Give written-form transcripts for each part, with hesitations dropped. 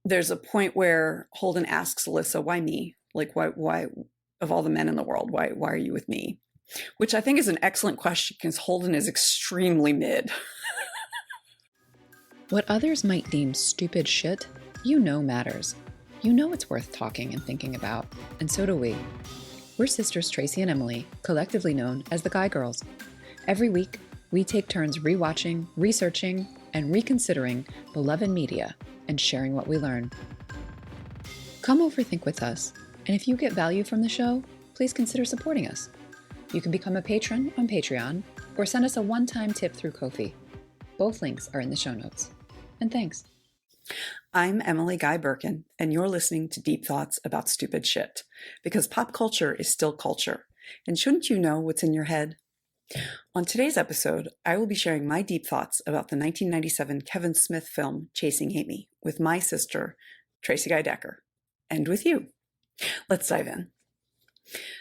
there's a point where Holden asks Alyssa, why me? Like, why of all the men in the world, why are you with me? Which I think is an excellent question because Holden is extremely mid. What others might deem stupid shit, you know matters. You know it's worth talking and thinking about, and so do we. We're sisters Tracie and Emily, collectively known as the Guy Girls. Every week, we take turns rewatching, researching, and reconsidering beloved media and sharing what we learn. Come overthink with us, and if you get value from the show, please consider supporting us. You can become a patron on Patreon or send us a one-time tip through Ko-fi. Both links are in the show notes. And thanks. I'm Emily Guy Birkin, and you're listening to Deep Thoughts About Stupid Shit, because pop culture is still culture, and shouldn't you know what's in your head? On today's episode, I will be sharing my deep thoughts about the 1997 Kevin Smith film Chasing Amy with my sister, Tracie Guy Decker, and with you. Let's dive in.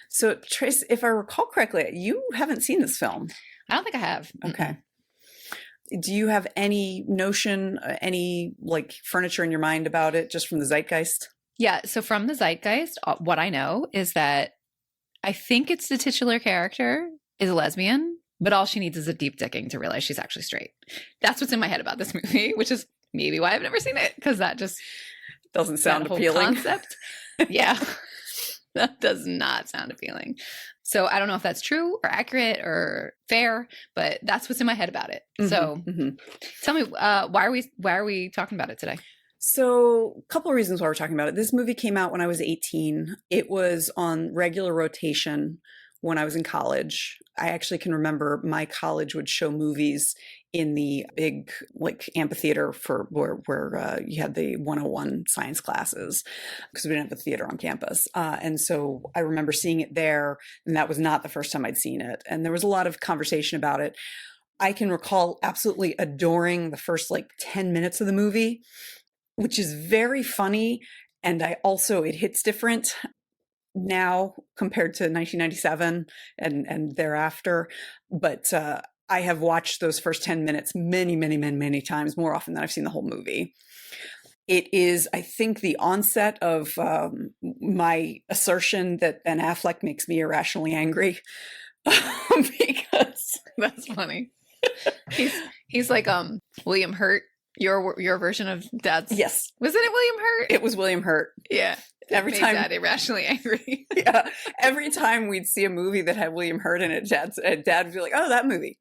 So, Trace, if I recall correctly, you haven't seen this film. I don't think I have. Okay. Do you have any notion, any like furniture in your mind about it just from the zeitgeist? Yeah. So from the zeitgeist, what I know is that I think it's the titular character is a lesbian, but all she needs is a deep dicking to realize she's actually straight. That's what's in my head about this movie, which is maybe why I've never seen it, because that just doesn't sound appealing. Concept. Yeah. That does not sound appealing. So I don't know if that's true or accurate or fair, but that's what's in my head about it. Mm-hmm, so tell me, why are we talking about it today? So a couple of reasons why we're talking about it. This movie came out when I was 18. It was on regular rotation when I was in college. I actually can remember my college would show movies in the big like amphitheater for where you had the 101 science classes, because we didn't have a theater on campus. And so I remember seeing it there, and that was not the first time I'd seen it. And there was a lot of conversation about it. I can recall absolutely adoring the first like 10 minutes of the movie, which is very funny. And it hits different now compared to 1997 and thereafter. But I have watched those first 10 minutes many times, more often than I've seen the whole movie. It is, I think, the onset of my assertion that Ben Affleck makes me irrationally angry. Because that's funny. He's like William Hurt, your version of Dad's. Yes. Wasn't it William Hurt? It was William Hurt. Yeah. Every time Dad irrationally angry. Yeah. Every time we'd see a movie that had William Hurt in it, Dad would be like, "Oh, that movie.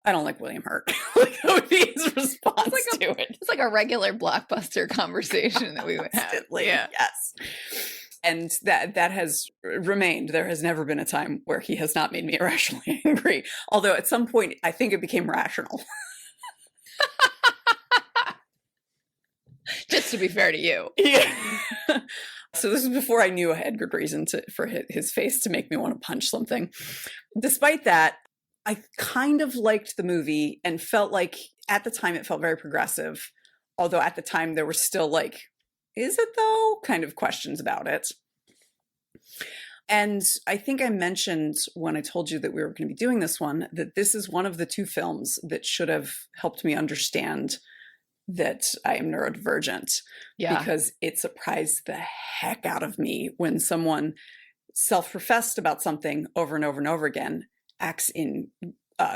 I don't like William Hurt." Like, that would be his response to it. It's like a regular blockbuster conversation that we would have. Yeah. Yes. And that has remained. There has never been a time where he has not made me irrationally angry. Although at some point, I think it became rational. Just to be fair to you. Yeah. So this is before I knew I had good reason for his face to make me want to punch something. Despite that, I kind of liked the movie and felt like at the time it felt very progressive. Although at the time there were still like, is it though? Kind of questions about it. And I think I mentioned when I told you that we were going to be doing this one, that this is one of the two films that should have helped me understand that I am neurodivergent. Yeah. Because it surprised the heck out of me when someone self-professed about something over and over and over again acts in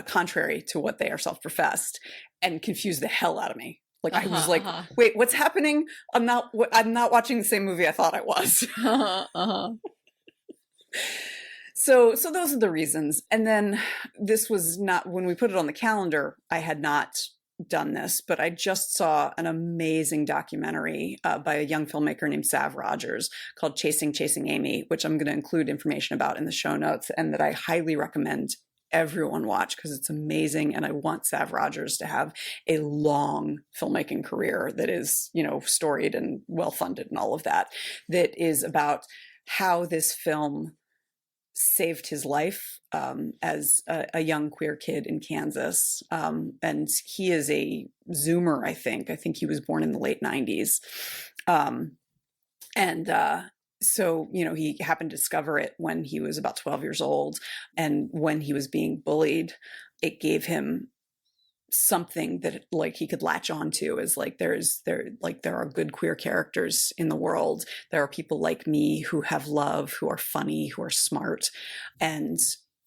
contrary to what they are self-professed, and confused the hell out of me. Like I was like, wait, what's happening? I'm not watching the same movie I thought I was. So those are the reasons. And then this was not, when we put it on the calendar, I had not done this, but I just saw an amazing documentary by a young filmmaker named Sav Rodgers called Chasing Amy, which I'm going to include information about in the show notes, and that I highly recommend everyone watch because it's amazing. And I want Sav Rodgers to have a long filmmaking career that is, storied and well-funded and all of that is about how this film saved his life as a young queer kid in Kansas. And he is a Zoomer, I think. I think he was born in the late 90s. So, he happened to discover it when he was about 12 years old. And when he was being bullied, it gave him something that like he could latch onto, is like there are good queer characters in the world. There are people like me who have love, who are funny, who are smart. And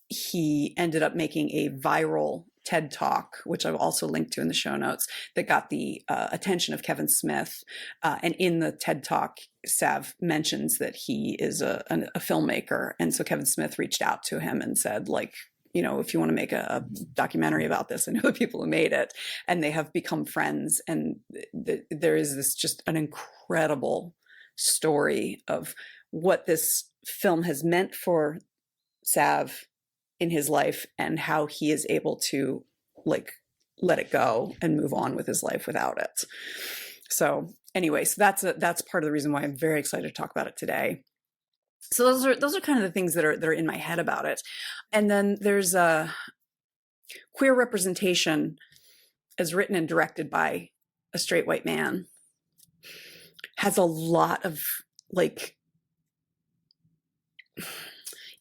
he ended up making a viral TED Talk, which I've also linked to in the show notes, that got the attention of Kevin Smith. And in the TED Talk, Sav mentions that he is a filmmaker. And so Kevin Smith reached out to him and said, like, if you want to make a documentary about this, I know the people who made it, and they have become friends. And there is this just an incredible story of what this film has meant for Sav in his life, and how he is able to like let it go and move on with his life without it. So anyway, so that's part of the reason why I'm very excited to talk about it today. So those are kind of the things that are in my head about it. And then there's queer representation as written and directed by a straight white man has a lot of like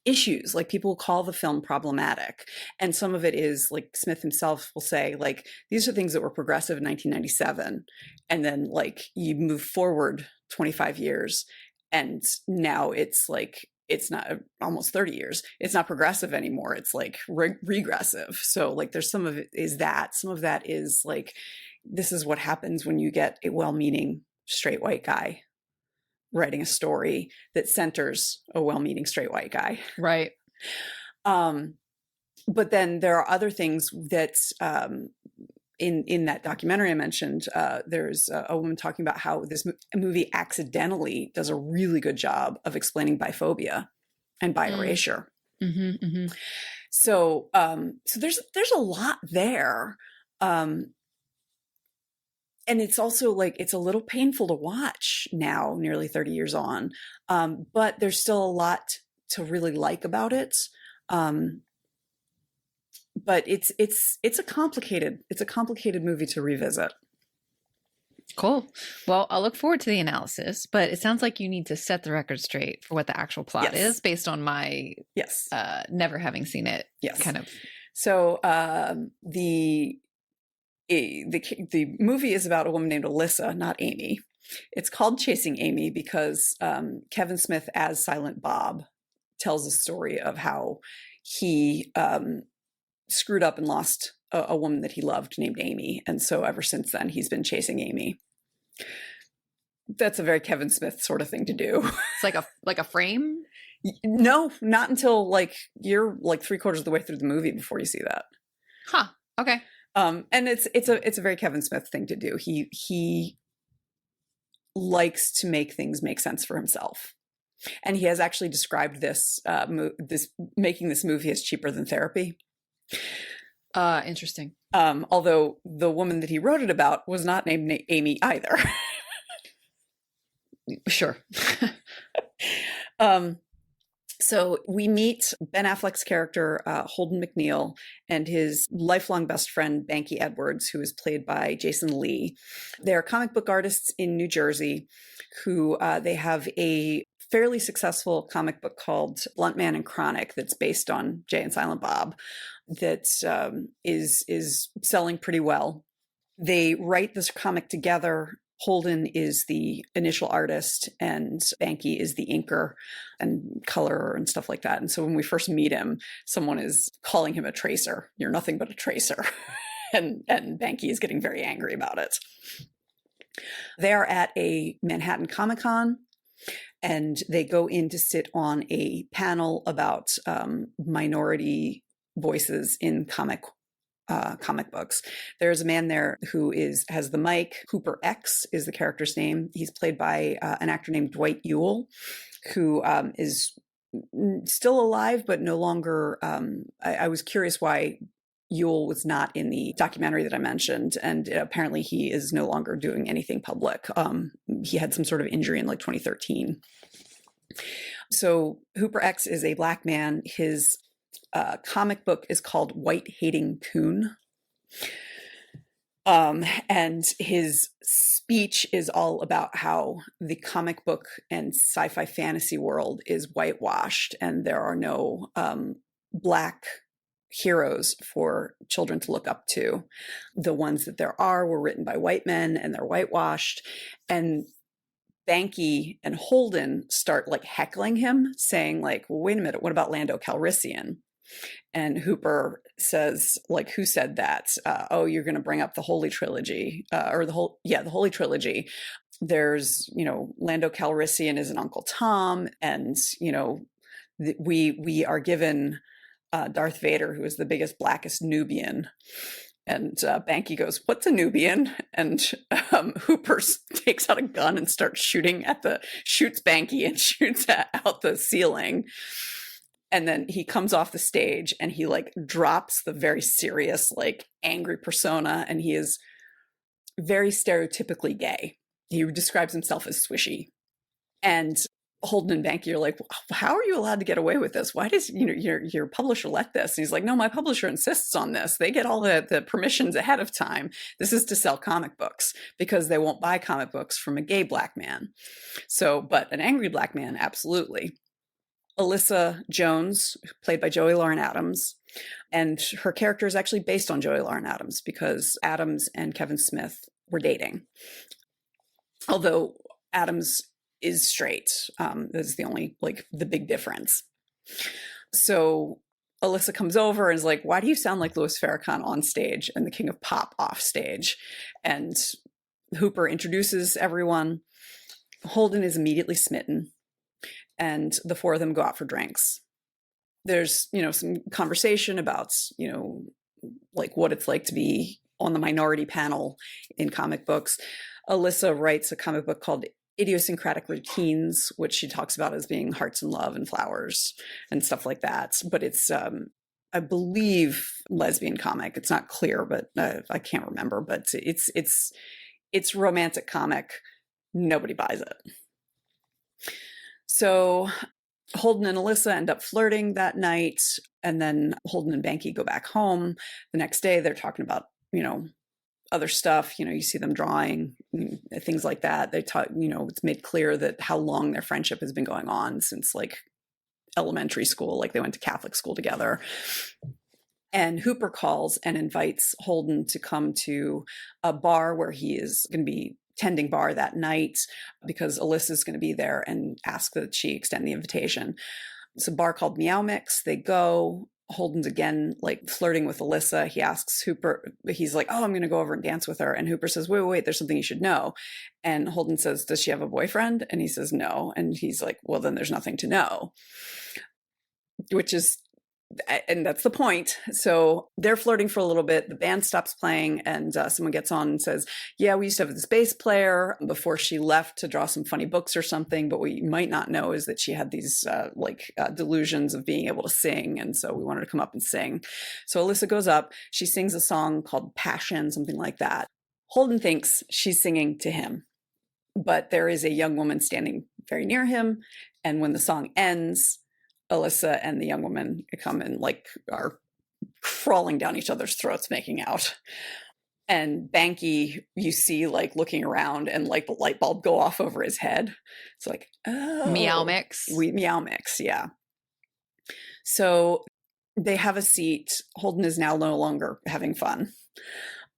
issues. Like, people call the film problematic, and some of it is like Smith himself will say, like, these are things that were progressive in 1997, and then like you move forward 25 years and now it's like, it's not, almost 30 years, it's not progressive anymore, it's like regressive. So like there's some of it is that, some of that is like, this is what happens when you get a well-meaning straight white guy writing a story that centers a well-meaning straight white guy. Right. But then there are other things that in that documentary I mentioned, there's a woman talking about how this movie accidentally does a really good job of explaining biphobia and bi-erasure. Mm-hmm, mm-hmm. So there's a lot there. And it's also like, it's a little painful to watch now, nearly 30 years on. But there's still a lot to really like about it. But it's a complicated movie to revisit. Cool. Well, I'll look forward to the analysis, but it sounds like you need to set the record straight for what the actual plot is based on my never having seen it. Yes. Kind of. So the movie is about a woman named Alyssa, not Amy. It's called Chasing Amy because Kevin Smith as Silent Bob tells a story of how he screwed up and lost a woman that he loved named Amy. And so ever since then, he's been chasing Amy. That's a very Kevin Smith sort of thing to do. It's like a frame? No, not until like you're like 3/4 of the way through the movie before you see that. Huh. Okay. And it's a very Kevin Smith thing to do. He likes to make things make sense for himself. And he has actually described this making this movie as cheaper than therapy. Interesting. Although the woman that he wrote it about was not named Amy either. Sure. So we meet Ben Affleck's character, Holden McNeil, and his lifelong best friend, Banky Edwards, who is played by Jason Lee. They're comic book artists in New Jersey who they have a fairly successful comic book called Blunt Man and Chronic that's based on Jay and Silent Bob that is selling pretty well. They write this comic together. Holden is the initial artist and Banky is the inker and colorer and stuff like that. And so when we first meet him, someone is calling him a tracer. You're nothing but a tracer. and Banky is getting very angry about it. They are at a Manhattan Comic-Con and they go in to sit on a panel about minority voices in comic books. There's a man there who has the mic. Hooper X is the character's name. He's played by an actor named Dwight Ewell, who is still alive, but no longer. I was curious why Ewell was not in the documentary that I mentioned, and apparently he is no longer doing anything public. He had some sort of injury in like 2013. So Hooper X is a Black man. His comic book is called White Hating Coon. And his speech is all about how the comic book and sci-fi fantasy world is whitewashed and there are no Black heroes for children to look up to. The ones that there are were written by white men and they're whitewashed. And Banky and Holden start like heckling him, saying like, well, wait a minute, what about Lando Calrissian? And Hooper says, like, who said that? Oh, you're going to bring up the Holy Trilogy, the Holy Trilogy. There's, Lando Calrissian is an Uncle Tom, and, we are given Darth Vader, who is the biggest, blackest Nubian. And Banky goes, what's a Nubian? And Hooper takes out a gun and starts shoots Banky and shoots out the ceiling. And then he comes off the stage and he like drops the very serious, like angry persona. And he is very stereotypically gay. He describes himself as swishy. And Holden and Banky are like, how are you allowed to get away with this? Why does your publisher let this? And he's like, no, my publisher insists on this. They get all the permissions ahead of time. This is to sell comic books because they won't buy comic books from a gay black man. So, but an angry black man, absolutely. Alyssa Jones, played by Joey Lauren Adams, and her character is actually based on Joey Lauren Adams because Adams and Kevin Smith were dating. Although Adams is straight. That's the only, like, the big difference. So Alyssa comes over and is like, why do you sound like Louis Farrakhan on stage and the King of Pop off stage? And Hooper introduces everyone. Holden is immediately smitten. And the four of them go out for drinks. There's, some conversation about, like what it's like to be on the minority panel in comic books. Alyssa writes a comic book called Idiosyncratic Routines, which she talks about as being hearts and love and flowers and stuff like that. But it's, I believe, lesbian comic. It's not clear, but I can't remember. But it's romantic comic. Nobody buys it. So Holden and Alyssa end up flirting that night, and then Holden and Banky go back home. The next day, they're talking about, other stuff. You see them drawing, things like that. They talk, it's made clear that how long their friendship has been going on since like elementary school, like they went to Catholic school together. And Hooper calls and invites Holden to come to a bar where he is going to be tending bar that night because Alyssa's going to be there and ask that she extend the invitation. It's a bar called Meow Mix. They go. Holden's again like flirting with Alyssa. He asks Hooper, he's like, oh, I'm going to go over and dance with her. And Hooper says, wait, there's something you should know. And Holden says, does she have a boyfriend? And he says, no. And he's like, well, then there's nothing to know, and that's the point. So they're flirting for a little bit. The band stops playing and someone gets on and says, yeah, we used to have this bass player before she left to draw some funny books or something. But what you might not know is that she had these delusions of being able to sing. And so we wanted to come up and sing. So Alyssa goes up. She sings a song called Passion, something like that. Holden thinks she's singing to him. But there is a young woman standing very near him. And when the song ends, Alyssa and the young woman come and like are crawling down each other's throats, making out. And Banky, you see like looking around and like the light bulb go off over his head. It's like, oh. Meow Mix. Meow Mix, yeah. So they have a seat. Holden is now no longer having fun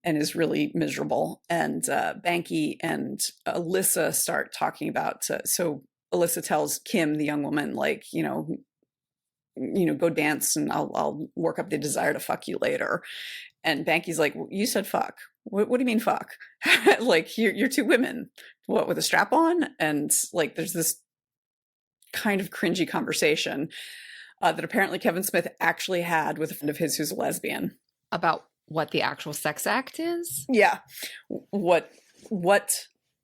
and is really miserable. And Banky and Alyssa start talking about, so Alyssa tells Kim, the young woman, like, go dance and I'll work up the desire to fuck you later. And Banky's like, well, you said fuck. What do you mean fuck? Like you're two women, what, with a strap on? And like, there's this kind of cringy conversation that apparently Kevin Smith actually had with a friend of his who's a lesbian. About what the actual sex act is? Yeah. What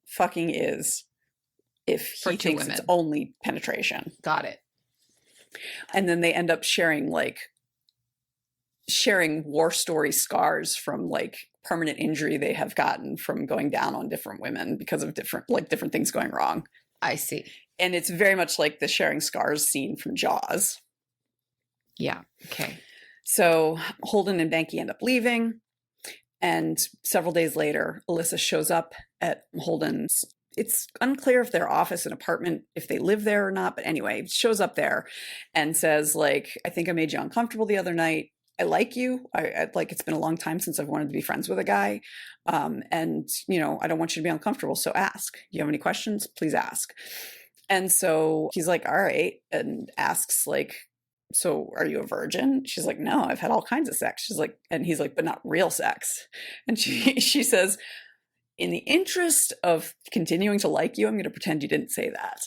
fucking is if he thinks it's only penetration. Got it. And then they end up sharing war story scars from like permanent injury they have gotten from going down on different women because of different things going wrong. I see. And it's very much like the sharing scars scene from Jaws. Yeah. Okay. So Holden and Banky end up leaving. And several days later, Alyssa shows up at Holden's. It's unclear if their office and apartment, if they live there or not. But anyway, shows up there and says, like, I think I made you uncomfortable the other night. I like you. I like, it's been a long time since I've wanted to be friends with a guy. And, you know, I don't want you to be uncomfortable. So ask. You have any questions? Please ask. And so he's like, all right. And asks like, so are you a virgin? She's like, no, I've had all kinds of sex. She's like, and he's like, but not real sex. And she says, in the interest of continuing to like you, I'm going to pretend you didn't say that.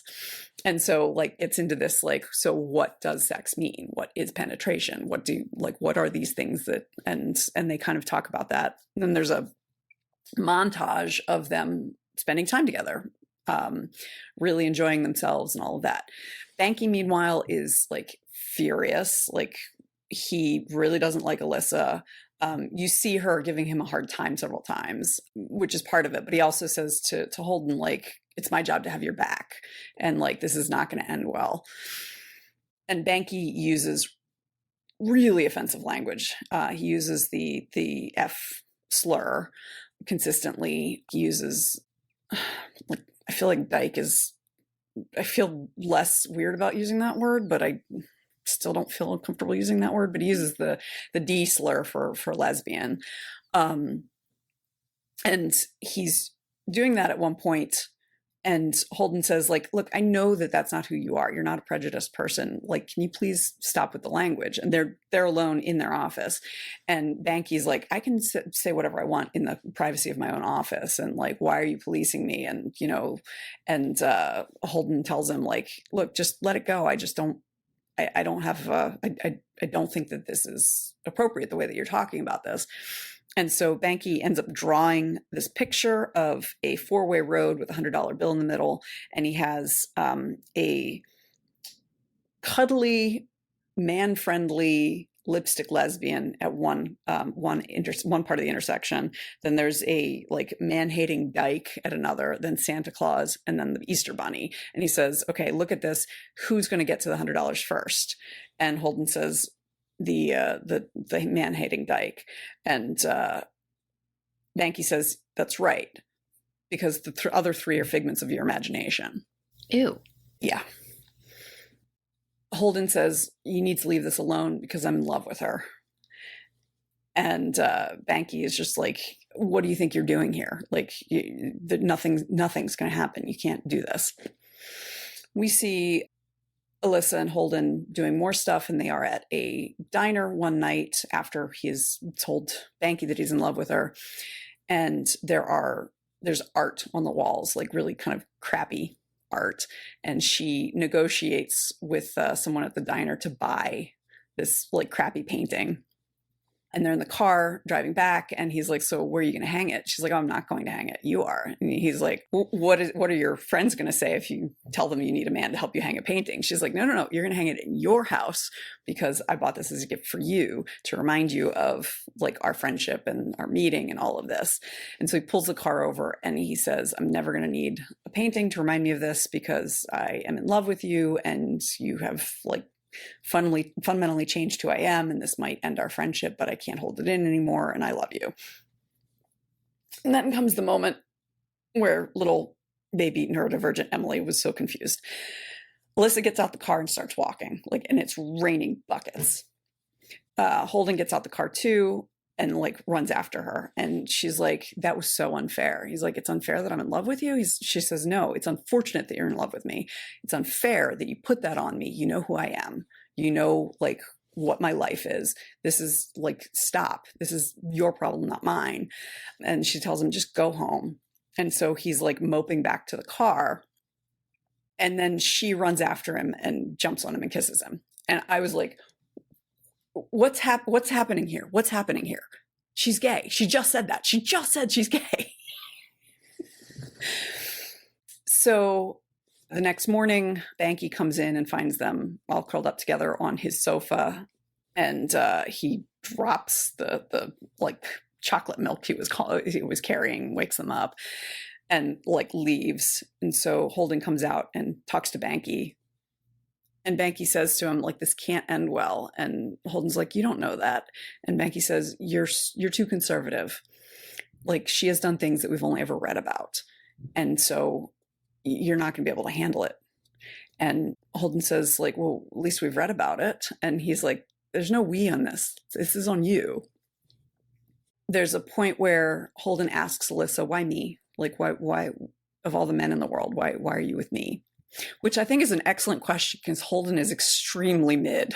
And so like, it's into this, like, so what does sex mean? What is penetration? What are these things that, and they kind of talk about that. And then there's a montage of them spending time together, really enjoying themselves and all of that. Banky, meanwhile, is like furious. Like, he really doesn't like Alyssa. You see her giving him a hard time several times, which is part of it. But he also says to Holden, like, it's my job to have your back. And like, this is not going to end well. And Banky uses really offensive language. He uses the F slur consistently. He uses, like, I feel like dyke is, I feel less weird about using that word, but I still don't feel comfortable using that word. But he uses the D slur for lesbian. And he's doing that at one point, and Holden says, like, look, I know that that's not who you are. You're not a prejudiced person. Like, can you please stop with the language? And they're alone in their office. And Banky's like, I can say whatever I want in the privacy of my own office. And like, why are you policing me? And, you know, and Holden tells him, like, look, just let it go. I just don't, I don't have, I don't think that this is appropriate, the way that you're talking about this. And so Banky ends up drawing this picture of a four-way road with a $100 bill in the middle. And he has a cuddly, man-friendly lipstick lesbian at one part of the intersection. Then there's a like man-hating dyke at another, then Santa Claus, and then the Easter Bunny. And he says, okay, look at this. Who's going to get to the $100 first? And Holden says, the man-hating dyke. And Banky says, that's right, because the other three are figments of your imagination. Ew. Yeah. Holden says, you need to leave this alone because I'm in love with her. And Banky is just like, what do you think you're doing here? Like, nothing's going to happen. You can't do this. We see Alyssa and Holden doing more stuff, and they are at a diner one night after he has told Banky that he's in love with her. And there's art on the walls, like really kind of crappy art. And she negotiates with someone at the diner to buy this like crappy painting. And they're in the car driving back, and he's like, so where are you going to hang it? She's like, oh, I'm not going to hang it. You are. And he's like, what are your friends going to say if you tell them you need a man to help you hang a painting? She's like, no, you're going to hang it in your house because I bought this as a gift for you to remind you of like our friendship and our meeting and all of this. And so he pulls the car over and he says, I'm never going to need a painting to remind me of this because I am in love with you and you have like fundamentally changed who I am, and this might end our friendship, but I can't hold it in anymore, and I love you. And then comes the moment where little baby neurodivergent Emily was so confused. Alyssa gets out the car and starts walking, like, and it's raining buckets. Holden gets out the car too and like runs after her, and she's like, that was so unfair. He's like, it's unfair that I'm in love with you? She says, no, it's unfortunate that you're in love with me. It's unfair that you put that on me. You know who I am. You know, like, what my life is. This is like, stop. This is your problem, not mine. And she tells him, just go home. And so he's like moping back to the car, and then she runs after him and jumps on him and kisses him. And I was like, what's happening here? What's happening here? She's gay. She just said that. She just said she's gay. So the next morning, Banky comes in and finds them all curled up together on his sofa, and he drops the like chocolate milk he was carrying, wakes them up, and like leaves. And so Holden comes out and talks to Banky. And Banky says to him, like, this can't end well. And Holden's like, you don't know that. And Banky says, you're too conservative. Like, she has done things that we've only ever read about. And so you're not going to be able to handle it. And Holden says, like, well, at least we've read about it. And he's like, there's no we on this. This is on you. There's a point where Holden asks Alyssa, why me? Like, why of all the men in the world, why are you with me? Which I think is an excellent question because Holden is extremely mid.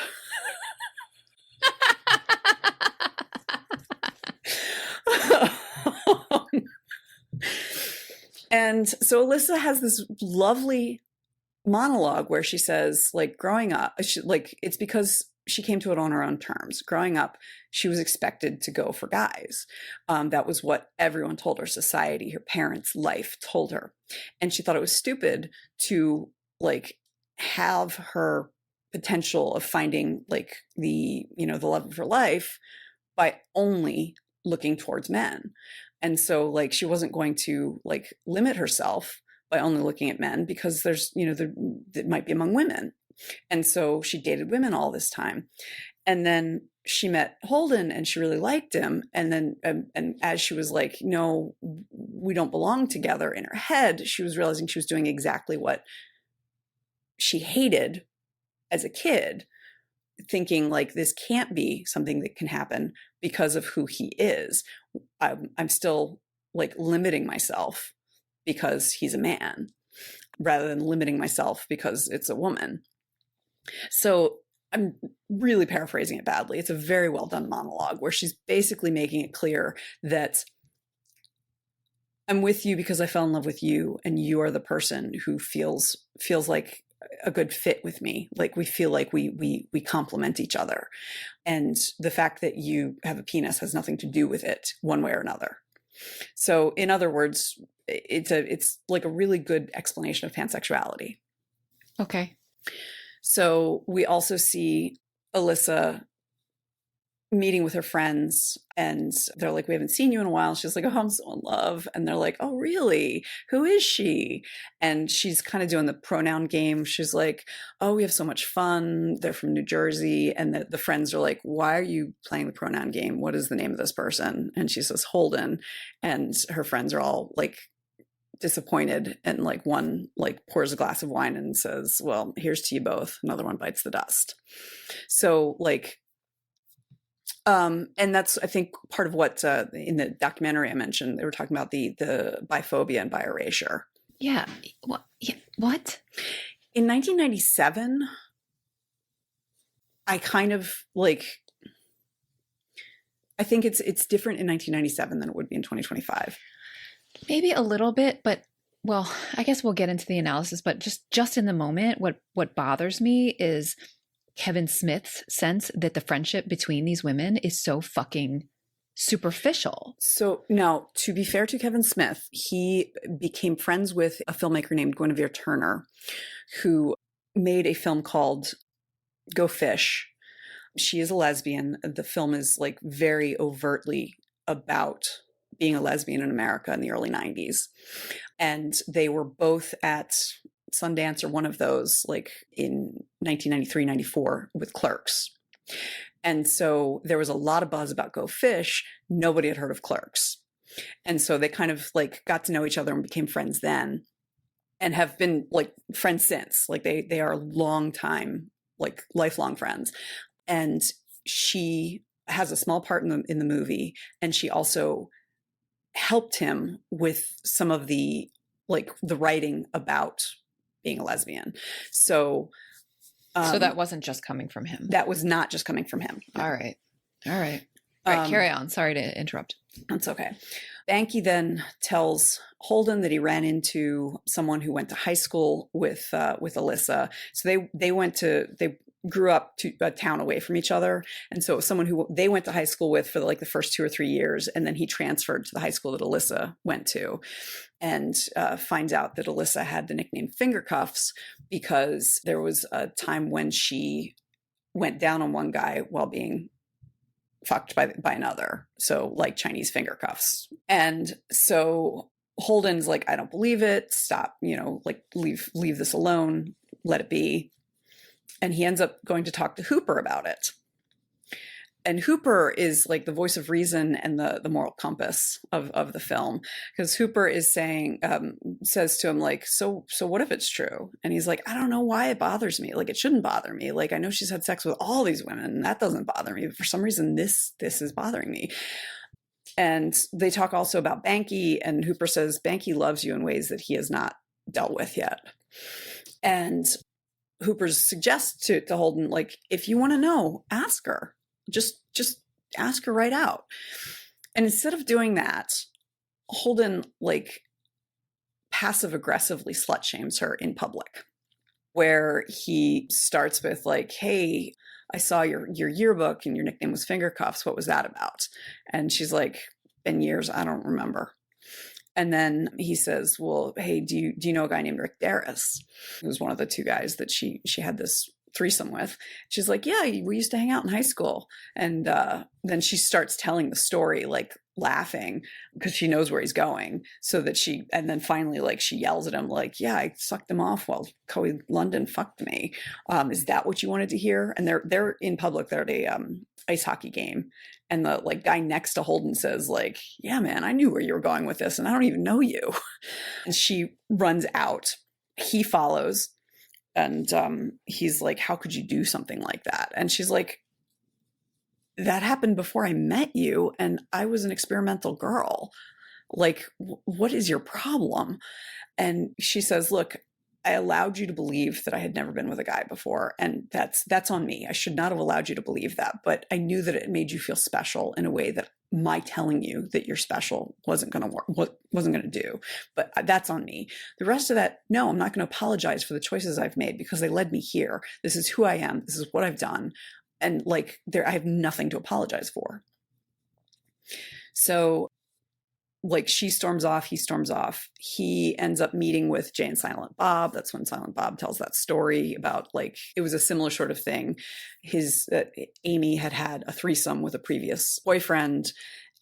And so Alyssa has this lovely monologue where she says, like, growing up, it's because she came to it on her own terms. Growing up, she was expected to go for guys. That was what everyone told her, society, her parents, life told her. And she thought it was stupid to like have her potential of finding like the love of her life by only looking towards men. And so like she wasn't going to like limit herself by only looking at men because there's, it might be among women. And so she dated women all this time. And then she met Holden and she really liked him. And then, and as she was like, no, we don't belong together, in her head, she was realizing she was doing exactly what she hated as a kid, thinking like, this can't be something that can happen because of who he is. I'm still like limiting myself because he's a man rather than limiting myself because it's a woman. So I'm really paraphrasing it badly. It's a very well done monologue where she's basically making it clear that I'm with you because I fell in love with you, and you are the person who feels like a good fit with me. Like we feel like we complement each other. And the fact that you have a penis has nothing to do with it one way or another. So in other words, it's like a really good explanation of pansexuality. Okay. So we also see Alyssa meeting with her friends, and they're like, we haven't seen you in a while. She's like, oh, I'm so in love. And they're like, oh, really? Who is she? And she's kind of doing the pronoun game. She's like, oh, we have so much fun. They're from New Jersey. And the friends are like, why are you playing the pronoun game? What is the name of this person? And she says, Holden. And her friends are all like disappointed, and like one like pours a glass of wine and says, well, here's to you both. Another one bites the dust. So like and that's, I think, part of what in the documentary I mentioned, they were talking about the biphobia and bi-erasure. Yeah. What? Yeah. What? In 1997, I kind of like, I think it's different in 1997 than it would be in 2025. Maybe a little bit, but well, I guess we'll get into the analysis, but just in the moment, what bothers me is Kevin Smith's sense that the friendship between these women is so fucking superficial. So now, to be fair to Kevin Smith, he became friends with a filmmaker named Guinevere Turner, who made a film called Go Fish. She is a lesbian. The film is like very overtly about being a lesbian in America in the early 90s. And they were both at Sundance or one of those, like in 1993, 94 with Clerks. And so there was a lot of buzz about Go Fish. Nobody had heard of Clerks. And so they kind of like got to know each other and became friends then, and have been like friends since. Like they are long time, like lifelong friends. And she has a small part in the movie. And she also helped him with some of the like the writing about being a lesbian. So that wasn't just coming from him. That was not just coming from him. All right. Carry on. Sorry to interrupt. That's okay. Banky then tells Holden that he ran into someone who went to high school with Alyssa. So they grew up to a town away from each other. And so it was someone who they went to high school with for like the first 2 or 3 years. And then he transferred to the high school that Alyssa went to, and finds out that Alyssa had the nickname Finger Cuffs because there was a time when she went down on one guy while being fucked by another. So like Chinese finger cuffs. And so Holden's like, I don't believe it. Stop, like leave this alone. Let it be. And he ends up going to talk to Hooper about it. And Hooper is like the voice of reason and the moral compass of the film, because Hooper is saying, says to him, like, so what if it's true? And he's like, I don't know why it bothers me. Like, it shouldn't bother me. Like, I know she's had sex with all these women and that doesn't bother me. But for some reason, this is bothering me. And they talk also about Banky, and Hooper says Banky loves you in ways that he has not dealt with yet. And Hooper suggests to Holden, like, if you want to know, ask her. Just ask her right out. And instead of doing that, Holden, like, passive aggressively slut shames her in public, where he starts with, like, hey, I saw your yearbook and your nickname was Finger Cuffs. What was that about? And she's like, been years, I don't remember. And then he says, well, hey, do you know a guy named Rick Darris, who was one of the two guys that she had this threesome with? She's like, yeah, we used to hang out in high school. And then she starts telling the story, like, laughing because she knows where he's going. And then finally, like, she yells at him, like, yeah, I sucked him off while Coey London fucked me. Is that what you wanted to hear? And they're in public. They're at a ice hockey game. And the, like, guy next to Holden says, like, yeah, man, I knew where you were going with this and I don't even know you. And she runs out. He follows. And he's like, how could you do something like that? And she's like, that happened before I met you. And I was an experimental girl. Like, what is your problem? And she says, look, I allowed you to believe that I had never been with a guy before. And that's on me. I should not have allowed you to believe that. But I knew that it made you feel special in a way that my telling you that you're special wasn't going to work, wasn't going to do. But that's on me. The rest of that, no, I'm not going to apologize for the choices I've made because they led me here. This is who I am. This is what I've done. And, like, I have nothing to apologize for. So, like, she storms off, he storms off. He ends up meeting with Jay and Silent Bob. That's when Silent Bob tells that story about, like, it was a similar sort of thing. Amy had a threesome with a previous boyfriend,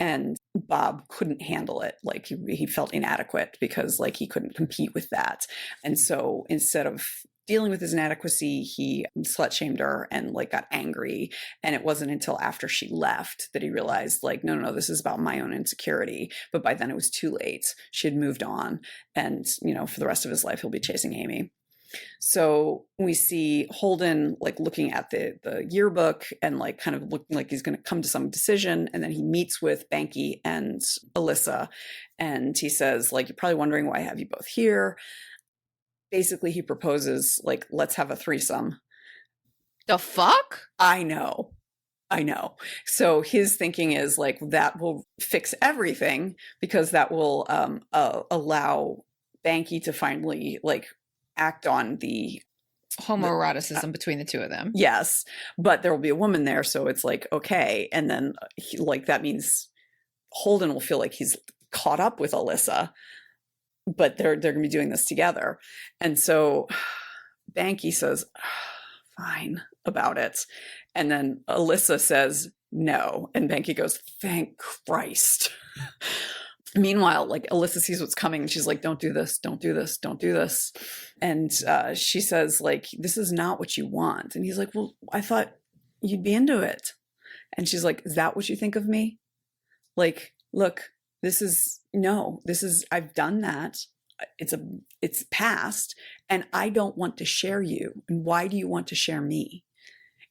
and Bob couldn't handle it. Like, he felt inadequate because, like, he couldn't compete with that. And so instead of dealing with his inadequacy, he slut shamed her and, like, got angry. And it wasn't until after she left that he realized, like, no, this is about my own insecurity. But by then it was too late. She had moved on. And, for the rest of his life, he'll be chasing Amy. So we see Holden, like, looking at the yearbook and, like, kind of looking like he's going to come to some decision. And then he meets with Banky and Alyssa. And he says, like, you're probably wondering why I have you both here. Basically, he proposes, like, let's have a threesome. The fuck? I know. So his thinking is, like, that will fix everything because that will allow Banky to finally, like, act on the homoeroticism between the two of them. Yes, but there will be a woman there, so it's like, okay. And then, that means Holden will feel like he's caught up with Alyssa, but they're going to be doing this together. And so Banky says, fine about it. And then Alyssa says no. And Banky goes, thank Christ. Meanwhile, like, Alyssa sees what's coming and she's like, don't do this, don't do this, don't do this. And she says, like, this is not what you want. And he's like, well, I thought you'd be into it. And she's like, is that what you think of me? Like, look, I've done that. It's past, and I don't want to share you. And why do you want to share me?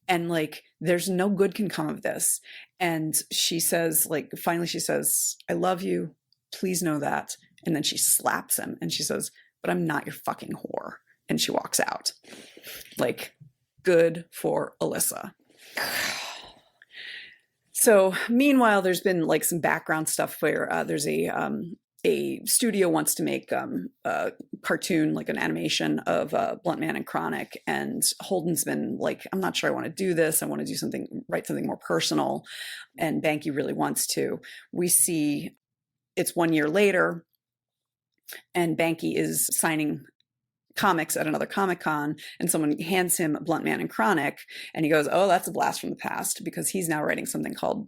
And, like, there's no good can come of this. And she says, like, finally she says, I love you. Please know that. And then she slaps him and she says, but I'm not your fucking whore. And she walks out. Like, good for Alyssa. So meanwhile, there's been, like, some background stuff where there's a studio wants to make a cartoon, like an animation of Blunt Man and Chronic. And Holden's been like, I'm not sure I want to do this. I want to write something more personal. And Banky really wants to. We see it's 1 year later and Banky is signing comics at another Comic-Con, and someone hands him Blunt Man and Chronic, and he goes, oh, that's a blast from the past, because he's now writing something called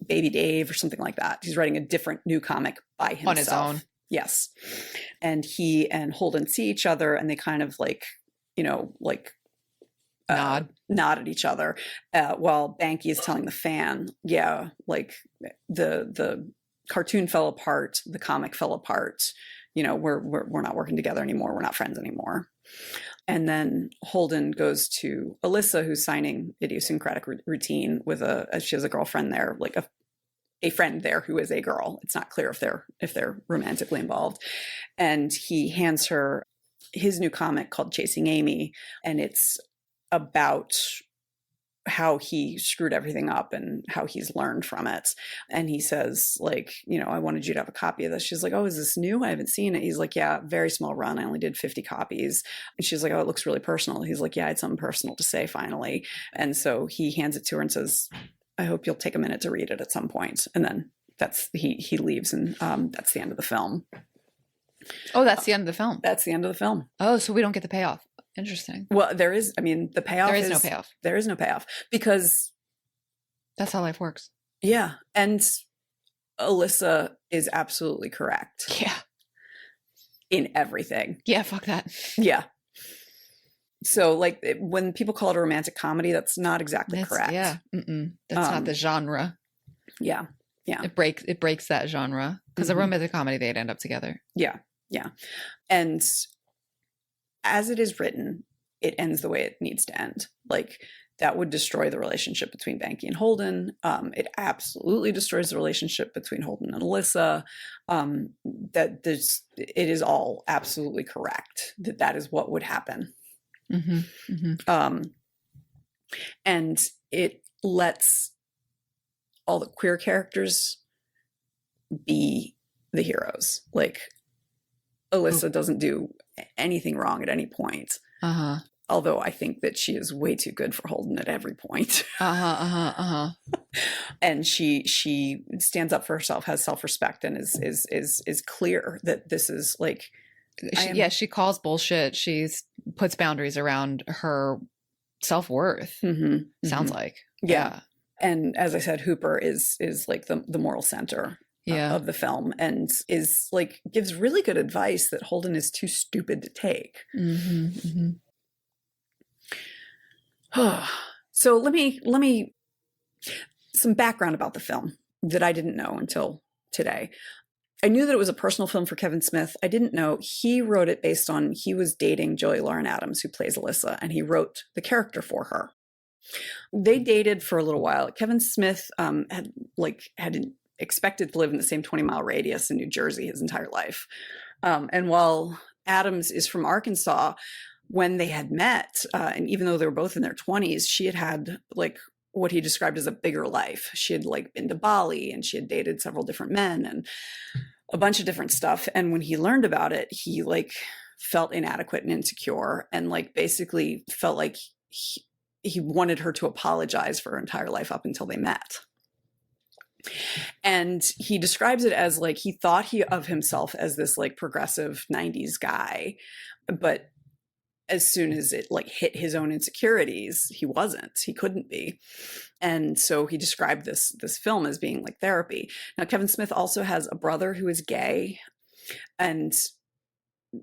Baby Dave or something like that. He's writing a different new comic by himself. On his own. Yes. And he and Holden see each other and they kind of, like, nod at each other, while Banky is telling the fan, yeah, like the cartoon fell apart, the comic fell apart, you know, we're not working together anymore, we're not friends anymore. And then Holden goes to Alyssa, who's signing Idiosyncratic Routine with she has a girlfriend there, like a friend there who is a girl. It's not clear if they're romantically involved. And he hands her his new comic called Chasing Amy, and it's about how he screwed everything up and how he's learned from it. And he says, like, you know, I wanted you to have a copy of this. She's like, oh, is this new? I haven't seen it. He's like, yeah, very small run. I only did 50 copies. And she's like, oh, it looks really personal. He's like, yeah, I had something personal to say finally. And so he hands it to her and says, I hope you'll take a minute to read it at some point. And then he leaves, and that's the end of the film. Oh, that's the end of the film. That's the end of the film. Oh, so we don't get the payoff. Interesting. Well, there is, I mean, the payoff There is no payoff. There is no payoff because that's how life works. Yeah. And Alyssa is absolutely correct. Yeah. In everything. Yeah, fuck that. Yeah. So, like, when people call it a romantic comedy, that's not exactly correct. Yeah. Mm-mm. That's not the genre. Yeah. Yeah. It breaks that genre. Because a romantic comedy, they'd end up together. Yeah. Yeah. And as it is written, it ends the way it needs to end. Like, that would destroy the relationship between Banky and Holden. It absolutely destroys the relationship between Holden and Alyssa. It is all absolutely correct. That is what would happen. Mm-hmm. Mm-hmm. And it lets all the queer characters be the heroes. Like, Alyssa doesn't do anything wrong at any point. Uh-huh. Although I think that she is way too good for Holden at every point. And she stands up for herself, has self-respect, and is clear that this is like she calls bullshit. She puts boundaries around her self-worth. Mm-hmm. Sounds like. Yeah. And as I said, Hooper is like the moral center of the film, and is like gives really good advice that Holden is too stupid to take. Mm-hmm, mm-hmm. So let me some background about the film that I didn't know until today. I knew that it was a personal film for Kevin Smith. I didn't know he wrote it based on he was dating Joey Lauren Adams, who plays Alyssa, and he wrote the character for her. They dated for a little while. Kevin Smith had expected to live in the same 20-mile radius in New Jersey his entire life. And while Adams is from Arkansas, when they had met, and even though they were both in their 20s, she had like what he described as a bigger life. She had like been to Bali, and she had dated several different men and a bunch of different stuff. And when he learned about it, he like felt inadequate and insecure, and like basically felt like he wanted her to apologize for her entire life up until they met. And he describes it as like he thought of himself as this like progressive 90s guy, but as soon as it like hit his own insecurities, he couldn't be. And so he described this film as being like therapy. Now, Kevin Smith also has a brother who is gay, and,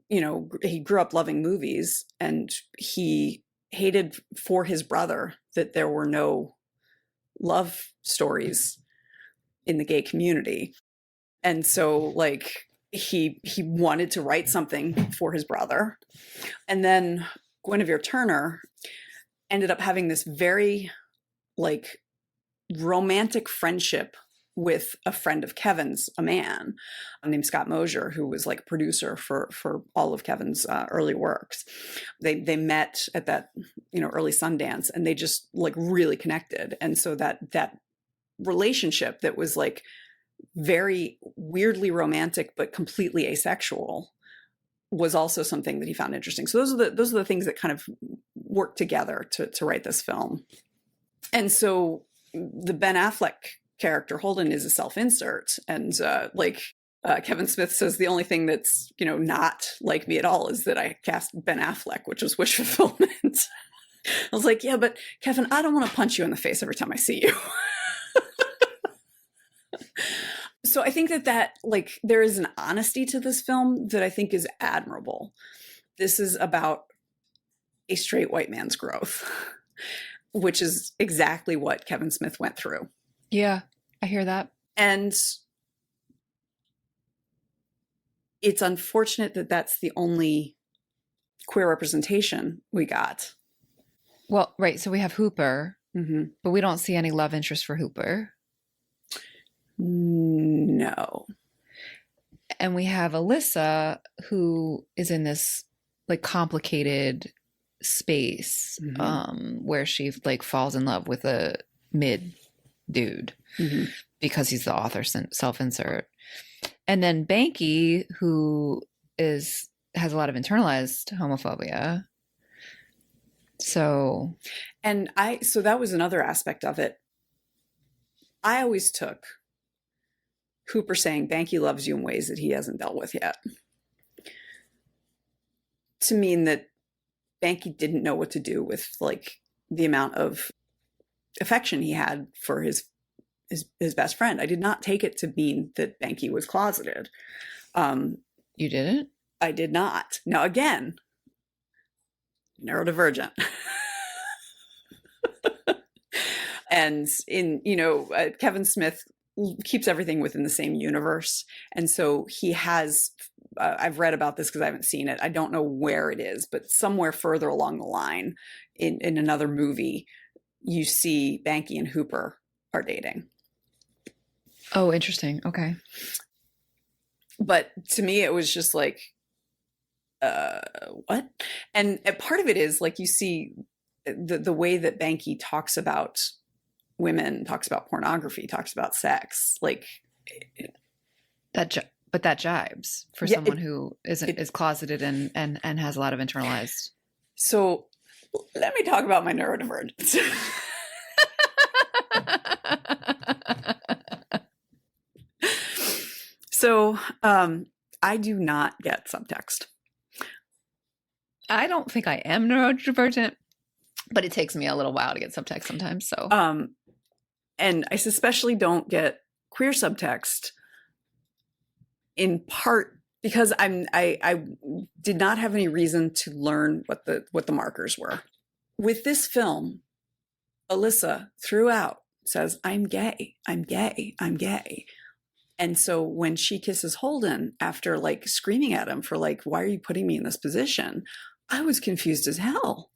you know, he grew up loving movies, and he hated for his brother that there were no love stories in the gay community. And so like he wanted to write something for his brother. And then Guinevere Turner ended up having this very like romantic friendship with a friend of Kevin's, a man named Scott Mosier, who was like a producer for all of Kevin's early works. They met at that, you know, early Sundance, and they just like really connected. And so that relationship that was like very weirdly romantic but completely asexual was also something that he found interesting. So those are the things that kind of work together to write this film. And so the Ben Affleck character Holden is a self-insert, and Kevin Smith says the only thing that's, you know, not like me at all is that I cast Ben Affleck, which was wish fulfillment. I was like, yeah, but Kevin, I don't want to punch you in the face every time I see you. So I think that like there is an honesty to this film that I think is admirable. This is about a straight white man's growth. which is exactly what Kevin Smith went through. Yeah, I hear that. And it's unfortunate that that's the only queer representation we got. Well, right. So we have Hooper, Mm-hmm. but we don't see any love interest for Hooper. No. And we have Alyssa, who is in this like complicated space where she like falls in love with a mid dude because he's the author self-insert. And then Banky, who has a lot of internalized homophobia. So that was another aspect of it. I always took Hooper saying Banky loves you in ways that he hasn't dealt with yet to mean that Banky didn't know what to do with like the amount of affection he had for his best friend. I did not take it to mean that Banky was closeted. You didn't? I did not. Now again, neurodivergent. And Kevin Smith keeps everything within the same universe. And so he has, I've read about this because I haven't seen it. I don't know where it is, but somewhere further along the line in another movie, you see Banky and Hooper are dating. Oh, interesting. Okay. But to me, it was just like, what? And part of it is like, you see the way that Banky talks about women, talks about pornography, talks about sex, like but that jibes for someone who is closeted and has a lot of internalized. So let me talk about my neurodivergence. So I do not get subtext. I don't think I am neurodivergent, but it takes me a little while to get subtext sometimes. So, and I especially don't get queer subtext in part because I did not have any reason to learn what the markers were. With this film, Alyssa throughout says, "I'm gay, I'm gay, I'm gay." And so when she kisses Holden after like screaming at him for like, "Why are you putting me in this position?" I was confused as hell.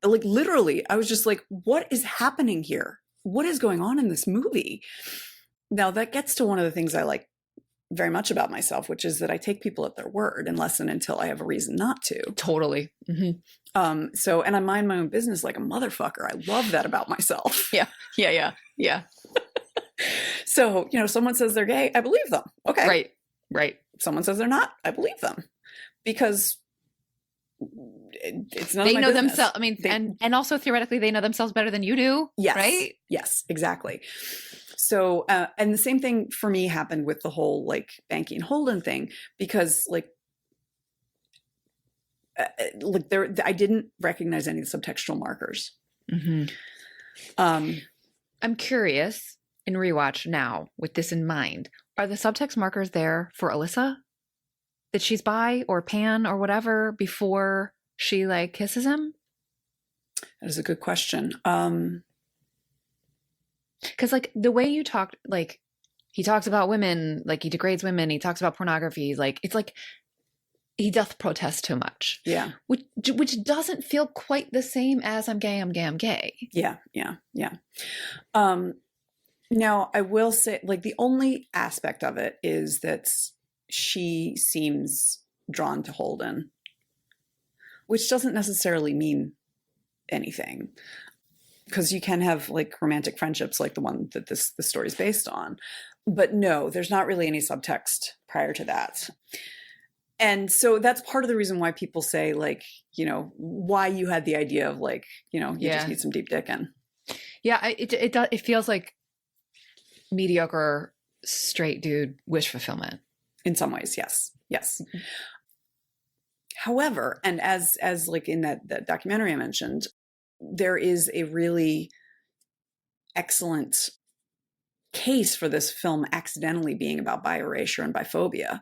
Like literally, I was just like, what is happening here? What is going on in this movie? Now that gets to one of the things I like very much about myself, which is that I take people at their word unless and until I have a reason not to. Totally. Mm-hmm. And I mind my own business like a motherfucker. I love that about myself. Yeah. So, someone says they're gay, I believe them. Okay. Right. Someone says they're not, I believe them. Because it's none of my business. They know themselves. I mean, and also theoretically, they know themselves better than you do. Yes. Right? Yes, exactly. So, and the same thing for me happened with the whole like Banky and Holden thing, because I didn't recognize any of the subtextual markers. Mm-hmm. I'm curious in rewatch now with this in mind, are the subtext markers there for Alyssa? That she's bi or pan or whatever before she like kisses him? That is a good question. Because like the way you talked, like he talks about women, like he degrades women, he talks about pornography, like it's like he doth protest too much. Yeah. Which doesn't feel quite the same as I'm gay, I'm gay, I'm gay. Yeah. Now I will say like the only aspect of it is that she seems drawn to Holden, which doesn't necessarily mean anything, because you can have like romantic friendships like the one that this story is based on. But no, there's not really any subtext prior to that. And so that's part of the reason why people say like, why you had the idea of like, you just need some deep dick in. Yeah, it feels like mediocre straight dude wish fulfillment. In some ways, yes. However, and as like in that documentary I mentioned, there is a really excellent case for this film accidentally being about bi-erasure and biphobia,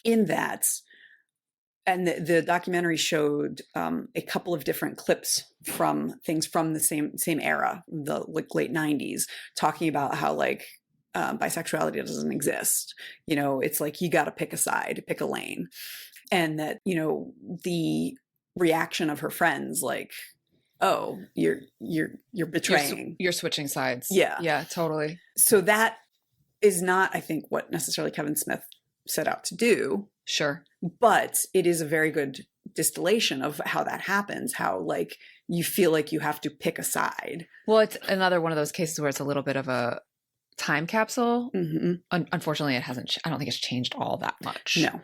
in that and the documentary showed a couple of different clips from things from the same era, the like late 90s, talking about how like bisexuality doesn't exist. You know, it's like you got to pick a side, pick a lane, and that, you know, the reaction of her friends, like, oh, you're betraying, you're switching sides. Yeah, totally. So that is not, I think, what necessarily Kevin Smith set out to do. Sure. But it is a very good distillation of how that happens, how like you feel like you have to pick a side. Well, it's another one of those cases where it's a little bit of a time capsule. Mm-hmm. Unfortunately, it hasn't, I don't think it's changed all that much. No.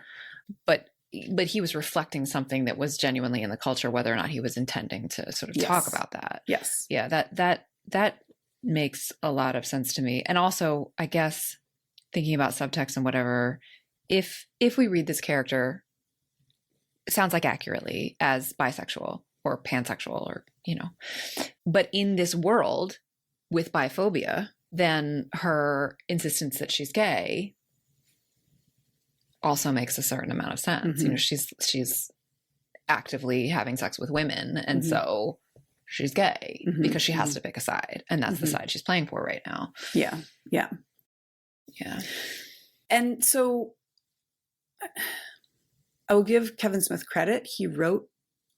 But he was reflecting something that was genuinely in the culture, whether or not he was intending to sort of talk about that. Yes. Yeah, that makes a lot of sense to me. And also, I guess, thinking about subtext and whatever, if we read this character, it sounds like accurately as bisexual or pansexual, or, you know, but in this world with biphobia, then her insistence that she's gay also makes a certain amount of sense. Mm-hmm. You know, she's actively having sex with women, and mm-hmm. so she's gay mm-hmm. because she has to pick a side, and that's mm-hmm. the side she's playing for right now. Yeah. And so I will give Kevin Smith credit. He wrote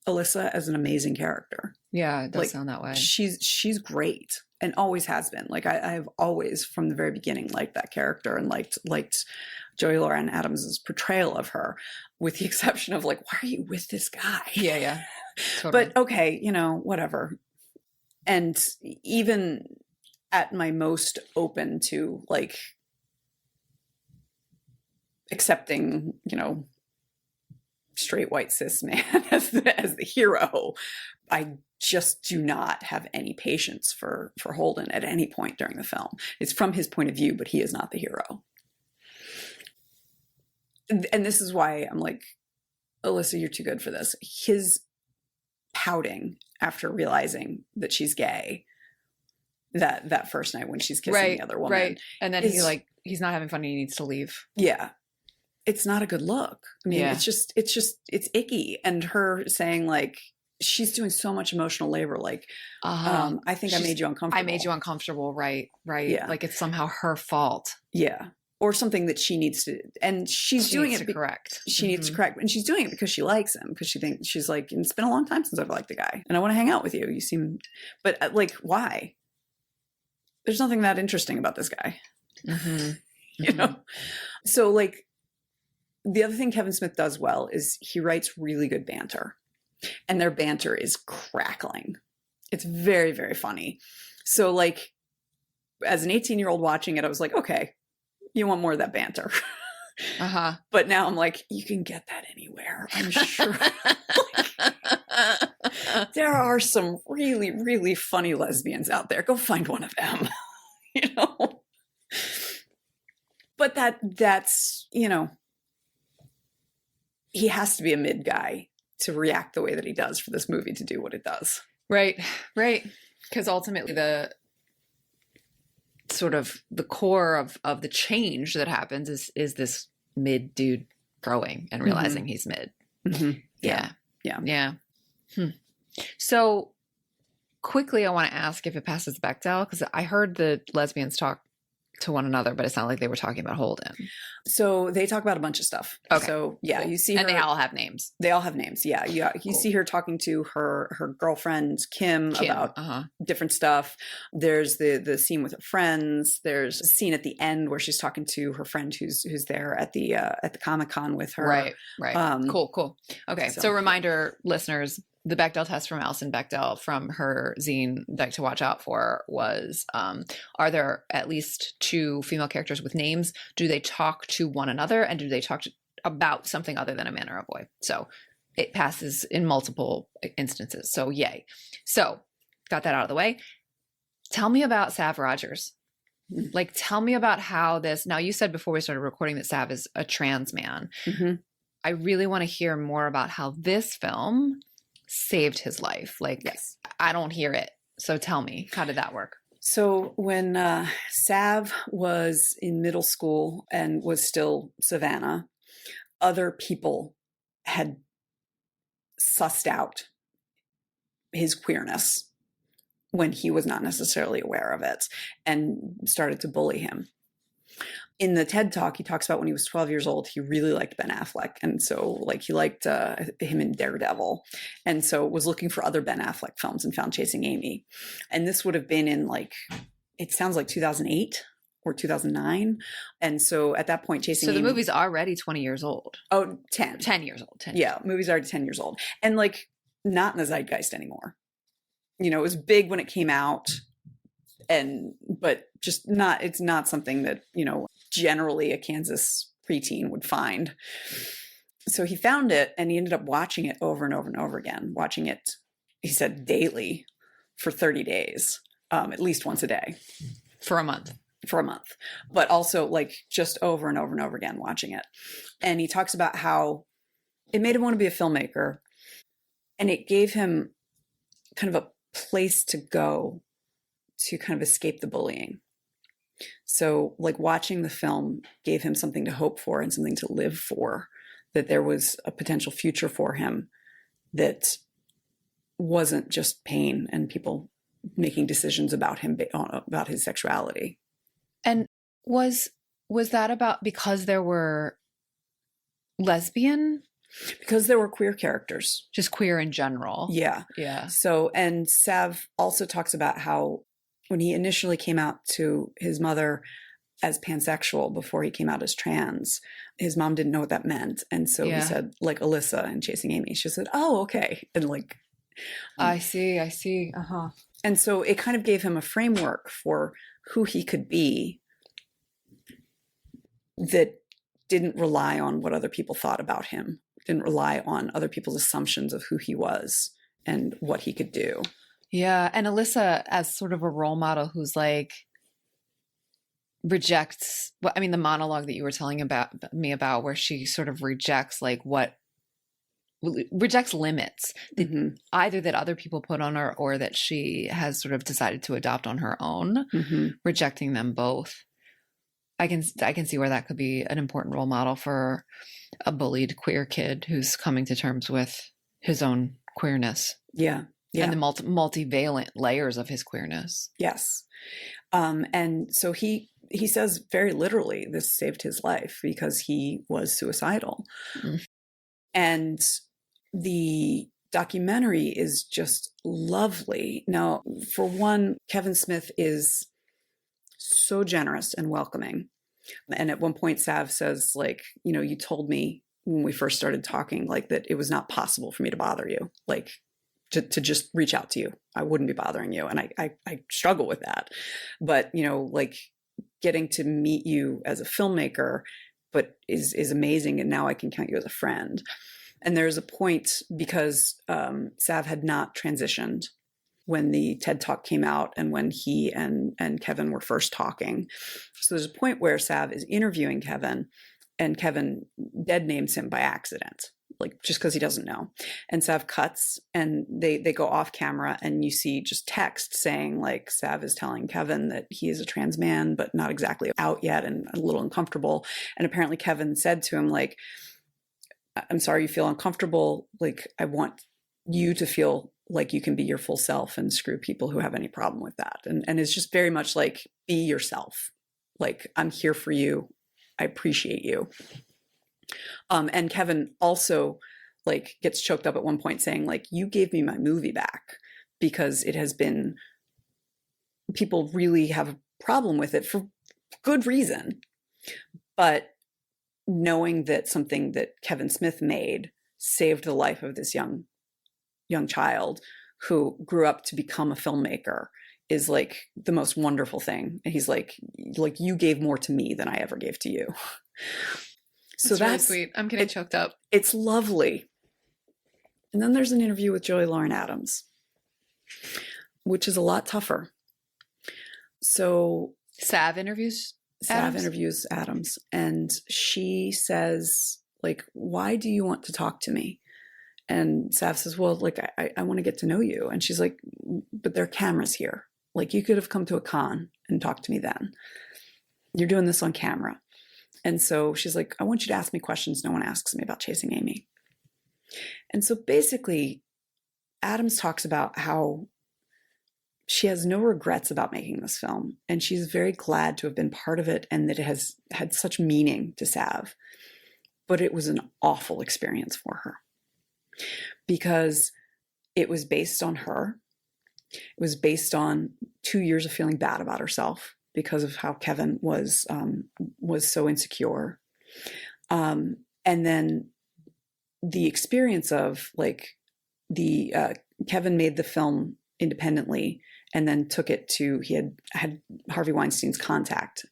Alyssa as an amazing character. Yeah, it does like, sound that way. She's great and always has been. Like I've always from the very beginning liked that character and liked Joey Lauren Adams' portrayal of her, with the exception of like, why are you with this guy? Yeah. Totally. But okay, you know, whatever. And even at my most open to like accepting, you know, straight white cis man as the hero, I just do not have any patience for Holden at any point during the film. It's from his point of view, but he is not the hero. And this is why I'm like, Alyssa, you're too good for this. His pouting after realizing that she's gay, that first night when she's kissing the other woman. Right. And then he's not having fun and he needs to leave. Yeah. It's not a good look. I mean, yeah. it's icky. And her saying like, she's doing so much emotional labor. Like, I think I made you uncomfortable. I made you uncomfortable. Right. Yeah. Like it's somehow her fault. Yeah. Or something that she needs to, and she's doing it to correct. She needs to correct. And she's doing it because she likes him, because she thinks, she's like, it's been a long time since I've liked the guy and I want to hang out with you. You seem, but like, why? There's nothing that interesting about this guy, you know? So like, the other thing Kevin Smith does well is he writes really good banter, and their banter is crackling. It's very, very funny. So like, as an 18-year-old watching it, I was like, okay, you want more of that banter. But now I'm like, you can get that anywhere, I'm sure. There are some really, really funny lesbians out there. Go find one of them, you know? But that's, you know, he has to be a mid guy to react the way that he does for this movie to do what it does. Right. Because ultimately the sort of the core of the change that happens is this mid dude growing and realizing he's mid. Yeah. So quickly, I want to ask if it passes Bechdel, because I heard the lesbians talk to one another, but it sounded like they were talking about Holden. So they talk about a bunch of stuff. Okay. So yeah, cool. You see her, and they all have names. They all have names. Yeah. You cool. See her talking to her girlfriend Kim about different stuff. There's the scene with her friends. There's a scene at the end where she's talking to her friend who's there at the Comic-Con with her. Right. Cool. Okay. So reminder, listeners, the Bechdel test from Alison Bechdel from her zine Dyke to Watch Out For was, are there at least two female characters with names? Do they talk to one another? And do they talk about something other than a man or a boy? So it passes in multiple instances. So yay. So got that out of the way. Tell me about Sav Rodgers. Like, tell me about how this, now you said before we started recording that Sav is a trans man. I really want to hear more about how this film saved his life. Like, yes. I don't hear it. So tell me, how did that work? So when Sav was in middle school and was still Savannah, other people had sussed out his queerness when he was not necessarily aware of it and started to bully him. In the TED Talk, he talks about when he was 12 years old, he really liked Ben Affleck. And so like he liked him in Daredevil. And so was looking for other Ben Affleck films and found Chasing Amy. And this would have been in like, it sounds like 2008 or 2009. And so at that point, Chasing Amy. So the movie's already 20 years old. Oh, 10. 10 years old. 10 Yeah, movie's already 10 years old. And like not in the zeitgeist anymore. You know, it was big when it came out. But just not, it's not something that, you know, generally a Kansas preteen would find. So he found it and he ended up watching it over and over and over again, watching it, he said, daily for 30 days, at least once a day. For a month. But also like just over and over and over again watching it. And he talks about how it made him want to be a filmmaker and it gave him kind of a place to go to kind of escape the bullying. So like watching the film gave him something to hope for and something to live for, that there was a potential future for him that wasn't just pain and people making decisions about him, about his sexuality. And was that about because there were lesbian? Because there were queer characters. Just queer in general. Yeah. Yeah. So, and Sav also talks about how when he initially came out to his mother as pansexual before he came out as trans, his mom didn't know what that meant. And so he said, like Alyssa in Chasing Amy, she said, oh, okay. And like, I see. Uh-huh. And so it kind of gave him a framework for who he could be that didn't rely on what other people thought about him, didn't rely on other people's assumptions of who he was and what he could do. Yeah. And Alyssa as sort of a role model who's like rejects, well, I mean, the monologue that you were telling me about where she sort of rejects rejects limits that either that other people put on her or that she has sort of decided to adopt on her own, rejecting them both. I can see where that could be an important role model for a bullied queer kid who's coming to terms with his own queerness. Yeah. And the multivalent layers of his queerness. Yes. And so he says very literally, this saved his life because he was suicidal. And the documentary is just lovely. Now, for one, Kevin Smith is so generous and welcoming. And at one point, Sav says, like, you know, you told me when we first started talking, like, that it was not possible for me to bother you, like, to just reach out to you. I wouldn't be bothering you. And I struggle with that. But, you know, like, getting to meet you as a filmmaker, but is amazing. And now I can count you as a friend. And there's a point because Sav had not transitioned when the TED Talk came out and when he and Kevin were first talking. So there's a point where Sav is interviewing Kevin and Kevin dead names him by accident, like just because he doesn't know. And Sav cuts and they go off camera and you see just text saying like Sav is telling Kevin that he is a trans man, but not exactly out yet and a little uncomfortable. And apparently Kevin said to him, like, I'm sorry you feel uncomfortable. Like, I want you to feel like you can be your full self and screw people who have any problem with that. And it's just very much like, be yourself. Like, I'm here for you. I appreciate you. And Kevin also like gets choked up at one point saying like, you gave me my movie back because it has been, people really have a problem with it for good reason. But knowing that something that Kevin Smith made saved the life of this young child who grew up to become a filmmaker is like the most wonderful thing. And he's like you gave more to me than I ever gave to you. So that's really sweet. I'm getting choked up. It's lovely. And then there's an interview with Joey Lauren Adams, which is a lot tougher. So Sav interviews Adams, and she says, like, why do you want to talk to me? And Sav says, well, like, I want to get to know you. And she's like, but there are cameras here. Like, you could have come to a con and talked to me then. You're doing this on camera. And so she's like, I want you to ask me questions no one asks me about Chasing Amy. And so basically, Adams talks about how she has no regrets about making this film, and she's very glad to have been part of it and that it has had such meaning to Sav. But it was an awful experience for her because it was based on her. It was based on 2 years of feeling bad about herself because of how Kevin was so insecure. And then the experience of like Kevin made the film independently and then took it to, he had Harvey Weinstein's contact,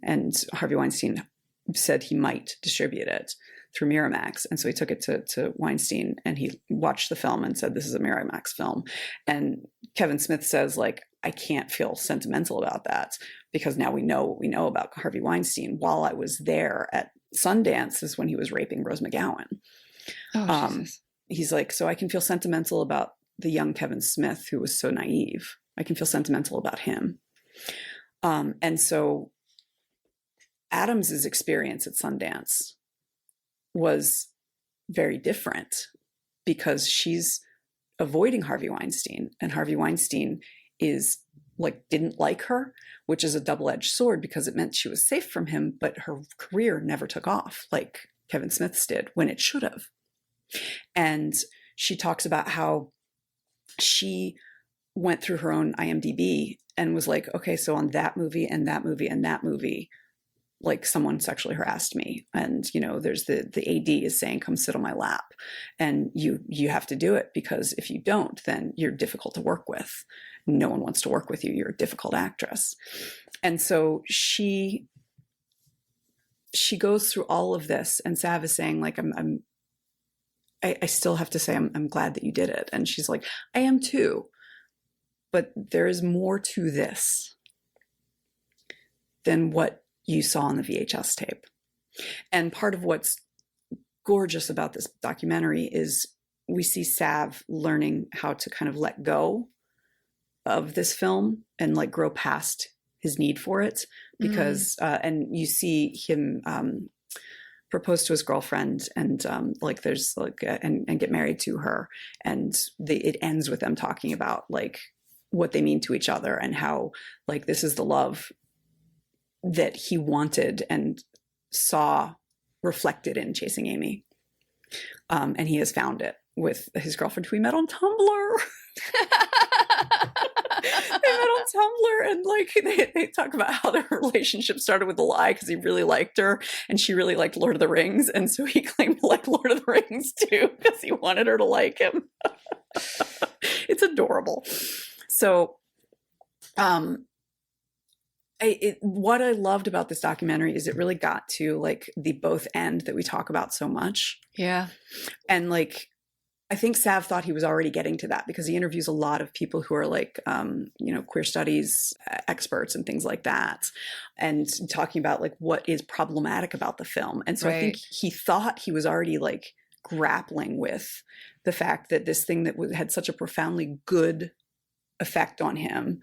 and Harvey Weinstein said he might distribute it through Miramax. And so he took it to Weinstein, and he watched the film and said, this is a Miramax film. And Kevin Smith says, like, I can't feel sentimental about that because now we know what we know about Harvey Weinstein. While I was there at Sundance is when he was raping Rose McGowan. Oh, Jesus. He's like, so I can feel sentimental about the young Kevin Smith who was so naive. I can feel sentimental about him. And so Adams's experience at Sundance was very different because she's avoiding Harvey Weinstein, and Harvey Weinstein is like, didn't like her, which is a double-edged sword because it meant she was safe from him, but her career never took off like Kevin Smith's did when it should have. And she talks about how she went through her own IMDb and was like, okay, so on that movie and that movie and that movie, like someone sexually harassed me. And, you know, there's the AD is saying, come sit on my lap. And you have to do it because if you don't, then you're difficult to work with. No one wants to work with you. You're a difficult actress. And so she goes through all of this, and Sav is saying, like, I still have to say, I'm glad that you did it. And she's like, I am too. But there is more to this than what you saw on the VHS tape. And part of what's gorgeous about this documentary is we see Sav learning how to kind of let go of this film and like grow past his need for it, because and you see him propose to his girlfriend and like there's like and get married to her, and it ends with them talking about like what they mean to each other and how like this is the love that he wanted and saw reflected in Chasing Amy. And he has found it with his girlfriend who he met on Tumblr. They met on Tumblr, and like they talk about how their relationship started with a lie because he really liked her and she really liked Lord of the Rings, and so he claimed to like Lord of the Rings too because he wanted her to like him. It's adorable. So what I loved about this documentary is it really got to like the both end that we talk about so much. Yeah. And like, I think Sav thought he was already getting to that because he interviews a lot of people who are like, you know, queer studies experts and things like that, and talking about like what is problematic about the film. And so I think he thought he was already like grappling with the fact that this thing that had such a profoundly good effect on him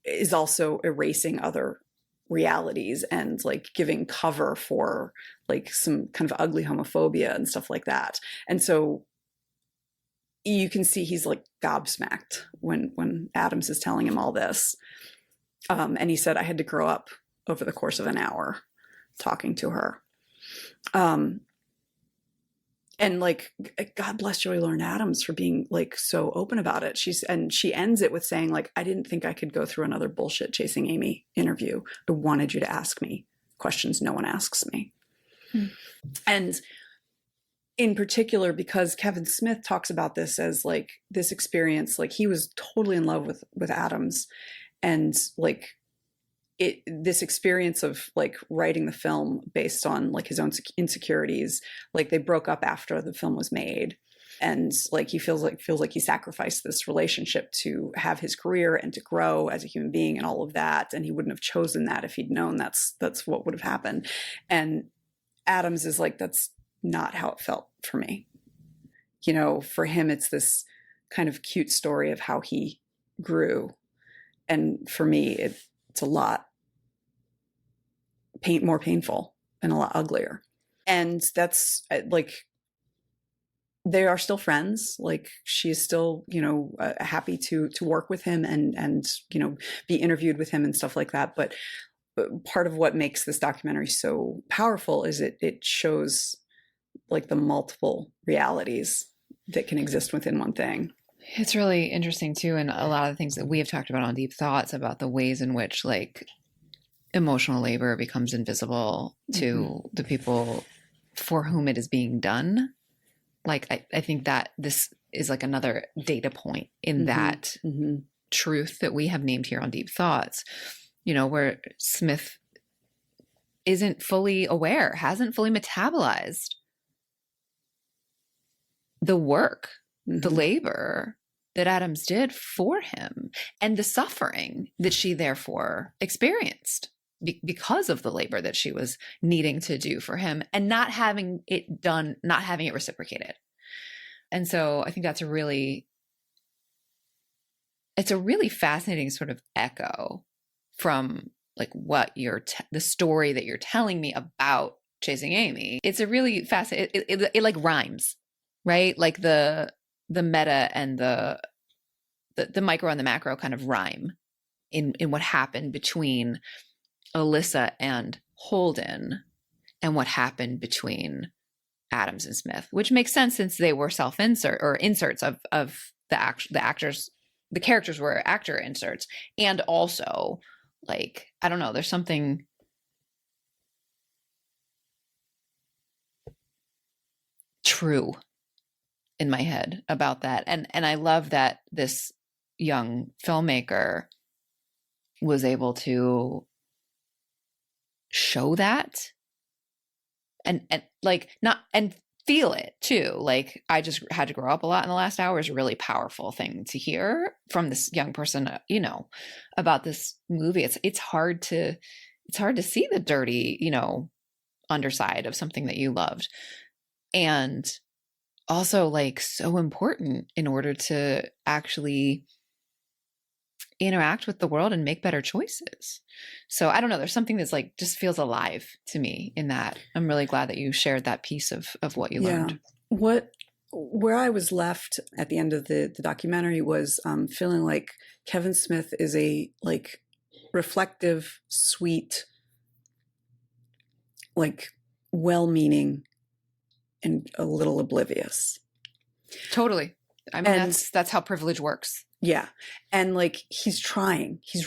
is also erasing other realities and like giving cover for like some kind of ugly homophobia and stuff like that. And so you can see he's like gobsmacked when Adams is telling him all this. And he said, I had to grow up over the course of an hour talking to her. And like, God bless Joey Lauren Adams for being like so open about it. She ends it with saying like, I didn't think I could go through another bullshit Chasing Amy interview. I wanted you to ask me questions no one asks me. And in particular, because Kevin Smith talks about this as like this experience, like he was totally in love with Adams, and like this experience of like writing the film based on like his own insecurities, like they broke up after the film was made, and like he feels like he sacrificed this relationship to have his career and to grow as a human being and all of that, and he wouldn't have chosen that if he'd known that's what would have happened. And Adams is like, that's not how it felt for me. You know, for him it's this kind of cute story of how he grew, and for me it's a lot more painful and a lot uglier. And that's like, they are still friends. Like, she is still, happy to work with him and be interviewed with him and stuff like that. But part of what makes this documentary so powerful is it shows like the multiple realities that can exist within one thing. It's really interesting too, and a lot of the things that we have talked about on Deep Thoughts about the ways in which like emotional labor becomes invisible to the people for whom it is being done. Like, I think that this is like another data point in that truth that we have named here on Deep Thoughts, where Smith isn't fully aware, hasn't fully metabolized the work, the labor that Adams did for him, and the suffering that she therefore experienced because of the labor that she was needing to do for him and not having it done, not having it reciprocated. And so I think it's a really fascinating sort of echo from like what the story that you're telling me about Chasing Amy. It's a really fascinating, it like rhymes, right? Like the meta and the micro and the macro kind of rhyme in what happened between Alyssa and Holden and what happened between Adams and Smith, which makes sense since they were self-insert or inserts of the actors. The characters were actor inserts. And also, like, I don't know, there's something true in my head about that. And I love that this young filmmaker was able to show that and like not and feel it too. Like, I just had to grow up a lot in the last hour is a really powerful thing to hear from this young person, about this movie. It's hard to see the dirty, underside of something that you loved. And also like so important in order to actually interact with the world and make better choices. So I don't know, there's something that's like just feels alive to me in that. I'm really glad that you shared that piece of what you learned. Where I was left at the end of the documentary was feeling like Kevin Smith is a like reflective, sweet, like well-meaning and a little oblivious. Totally. I mean, that's how privilege works. Yeah. And like, he's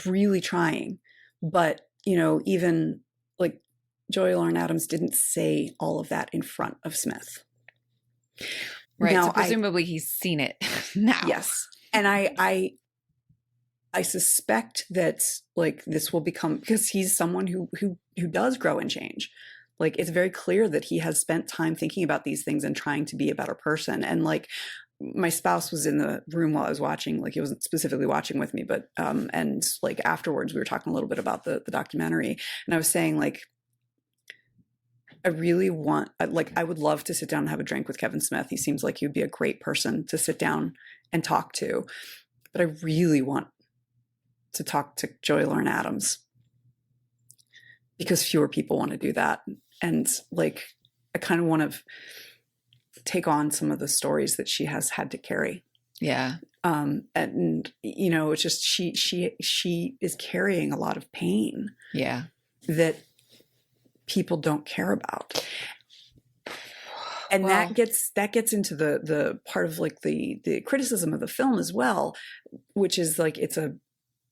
really trying, but even like Joy Lauren Adams didn't say all of that in front of Smith. Right. Now, so presumably he's seen it now. Yes. And I suspect that like this will become, because he's someone who does grow and change. Like, it's very clear that he has spent time thinking about these things and trying to be a better person. And like, my spouse was in the room while I was watching, like he wasn't specifically watching with me, but, and like afterwards we were talking a little bit about the documentary, and I was saying like, I really want, like, I would love to sit down and have a drink with Kevin Smith. He seems like he would be a great person to sit down and talk to, but I really want to talk to Joy Lauren Adams because fewer people want to do that. And like, I kind of want to take on some of the stories that she has had to carry. Yeah. And it's just, she is carrying a lot of pain. Yeah. That people don't care about. And that gets into the part of like the criticism of the film as well, which is like, it's a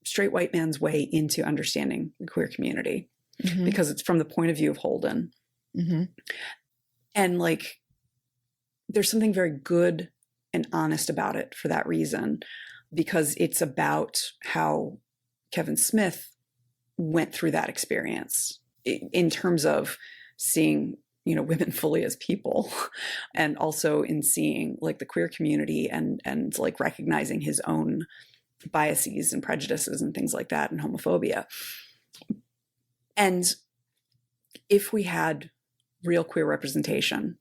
straight white man's way into understanding the queer community because it's from the point of view of Holden. And like, there's something very good and honest about it for that reason, because it's about how Kevin Smith went through that experience in terms of seeing, women fully as people, and also in seeing like the queer community and like recognizing his own biases and prejudices and things like that and homophobia. And if we had real queer representation,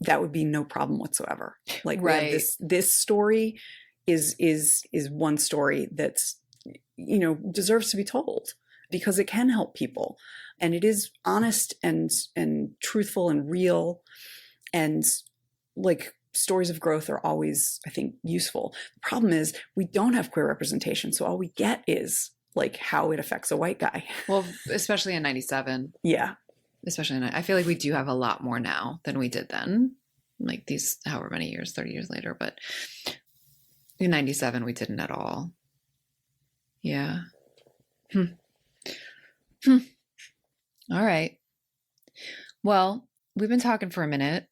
that would be no problem whatsoever. Like, right. This story is one story that's, deserves to be told because it can help people, and it is honest and truthful and real. And like stories of growth are always, I think, useful. The problem is we don't have queer representation. So all we get is like how it affects a white guy. Well, especially in 97. Yeah. Especially I feel like we do have a lot more now than we did then. Like these, however many years, 30 years later. But in 97, we didn't at all. Yeah. All right. Well, we've been talking for a minute.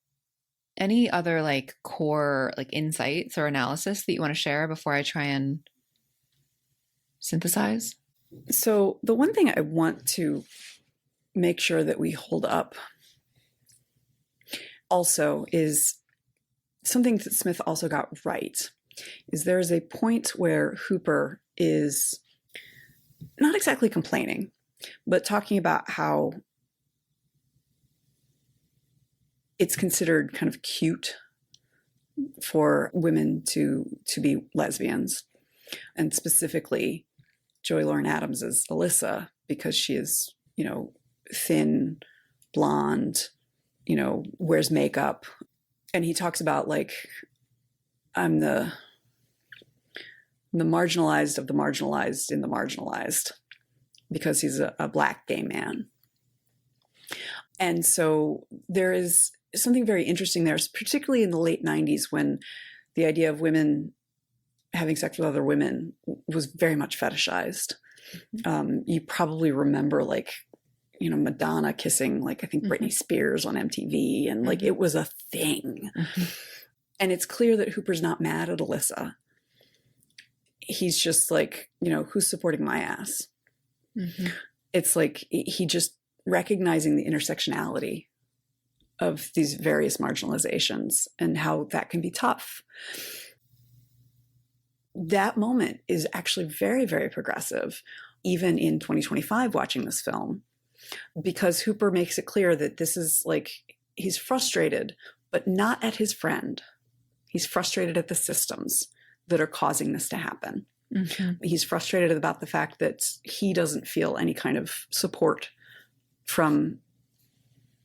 Any other like core like insights or analysis that you want to share before I try and synthesize? So the one thing I want to make sure that we hold up also is something that Smith also got right, is there is a point where Hooper is not exactly complaining, but talking about how it's considered kind of cute for women to be lesbians, and specifically Joy Lauren Adams as Alyssa, because she is, you know, thin, blonde, you know, wears makeup. And he talks about like, I'm the marginalized of the marginalized in the marginalized, because he's a Black gay man. And so there is something very interesting there, particularly in the late 90s, when the idea of women having sex with other women was very much fetishized. You probably remember, like, you know, Madonna kissing, like, I think Britney Spears on MTV, and like it was a thing. And it's clear that Hooper's not mad at Alyssa. He's just like, you know, who's supporting my ass? It's like he just recognizing the intersectionality of these various marginalizations and how that can be tough. That moment is actually very, very progressive, even in 2025 watching this film, because Hooper makes it clear that this is like, he's frustrated, but not at his friend. He's frustrated at the systems that are causing this to happen. He's frustrated about the fact that he doesn't feel any kind of support from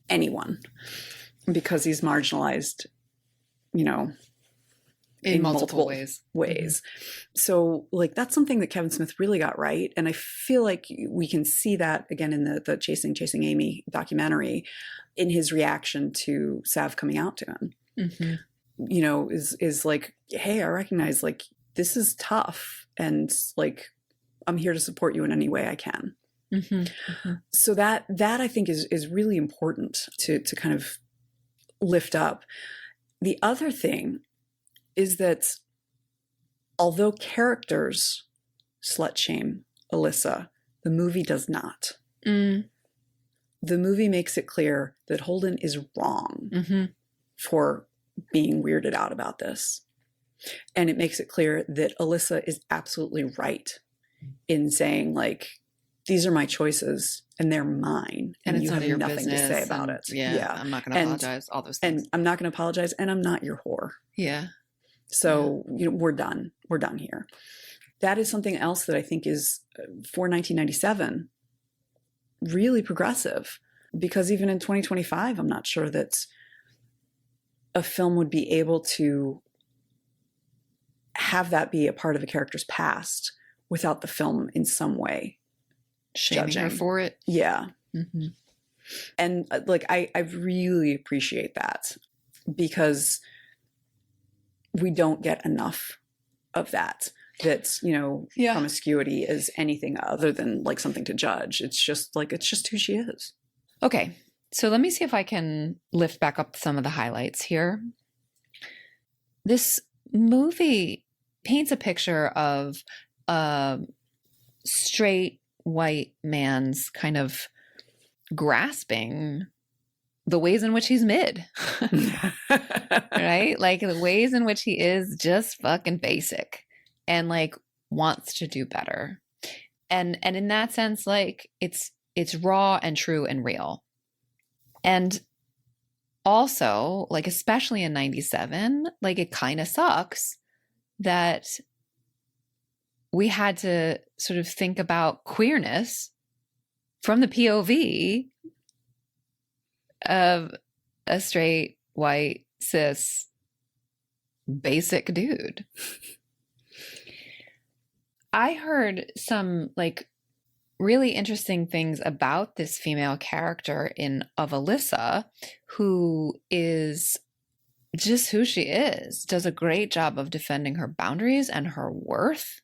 anyone because he's marginalized, you know, in multiple ways. So like, that's something that Kevin Smith really got right. And I feel like we can see that again in the Chasing Amy documentary, in his reaction to Sav coming out to him. You know, is like, hey, I recognize like this is tough, and like I'm here to support you in any way I can. So that I think is really important to kind of lift up. The other thing is that although characters slut shame Alyssa, the movie does not. The movie makes it clear that Holden is wrong for being weirded out about this. And it makes it clear that Alyssa is absolutely right in saying, like, these are my choices and they're mine, and you have nothing to say about it. Yeah, I'm not going to apologize. All those things. And I'm not going to apologize, and I'm not your whore. Yeah. So, you know, we're done. We're done here. That is something else that I think is, for 1997, really progressive, because even in 2025, I'm not sure that a film would be able to have that be a part of a character's past without the film in some way shaming her for it. Yeah. And like, I really appreciate that, because we don't get enough of that. That's, you know, promiscuity is anything other than like something to judge. It's just like, it's just who she is. Okay. So let me see if I can lift back up some of the highlights here. This movie paints a picture of a straight white man's kind of grasping the ways in which he's mid, right? Like the ways in which he is just fucking basic and like wants to do better. And in that sense, like it's raw and true and real. And also, like, especially in 97, like it kind of sucks that we had to sort of think about queerness from the POV of a straight white cis, basic dude. I heard some like really interesting things about this female character of Alyssa, who is just who she is, does a great job of defending her boundaries and her worth,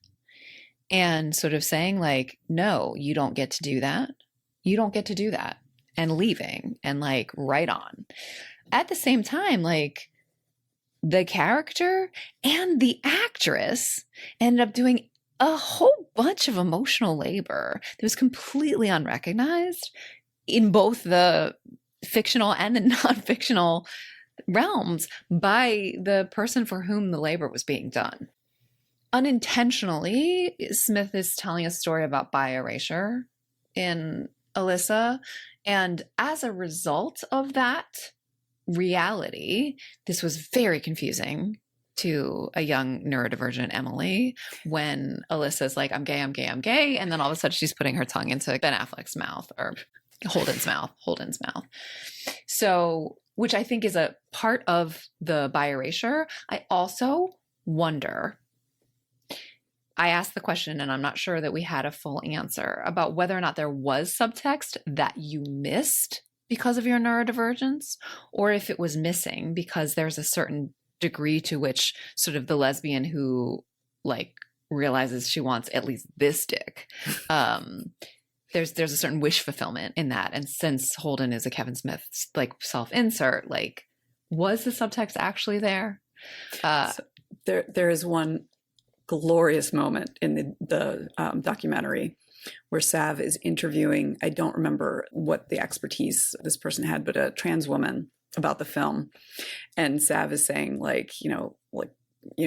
and sort of saying like, no, you don't get to do that. You don't get to do that, and leaving and like right on. At the same time, like the character and the actress ended up doing a whole bunch of emotional labor that was completely unrecognized in both the fictional and the non-fictional realms by the person for whom the labor was being done. Unintentionally, Smith is telling a story about Bi-Erasure in Alyssa, and as a result of that reality, this was very confusing to a young neurodivergent Emily when Alyssa's like, I'm gay, I'm gay, I'm gay, and then all of a sudden she's putting her tongue into Ben Affleck's mouth, or Holden's mouth. So, which I think is a part of the Bi-Erasure. I also wonder, I asked the question and I'm not sure that we had a full answer about whether or not there was subtext that you missed because of your neurodivergence, or if it was missing because there's a certain degree to which sort of the lesbian who like realizes she wants at least this dick, there's a certain wish fulfillment in that. And since Holden is a Kevin Smith like self-insert, like was the subtext actually there? So there is one glorious moment in the documentary where Sav is interviewing, I don't remember what the expertise this person had, but a trans woman about the film. And Sav is saying like,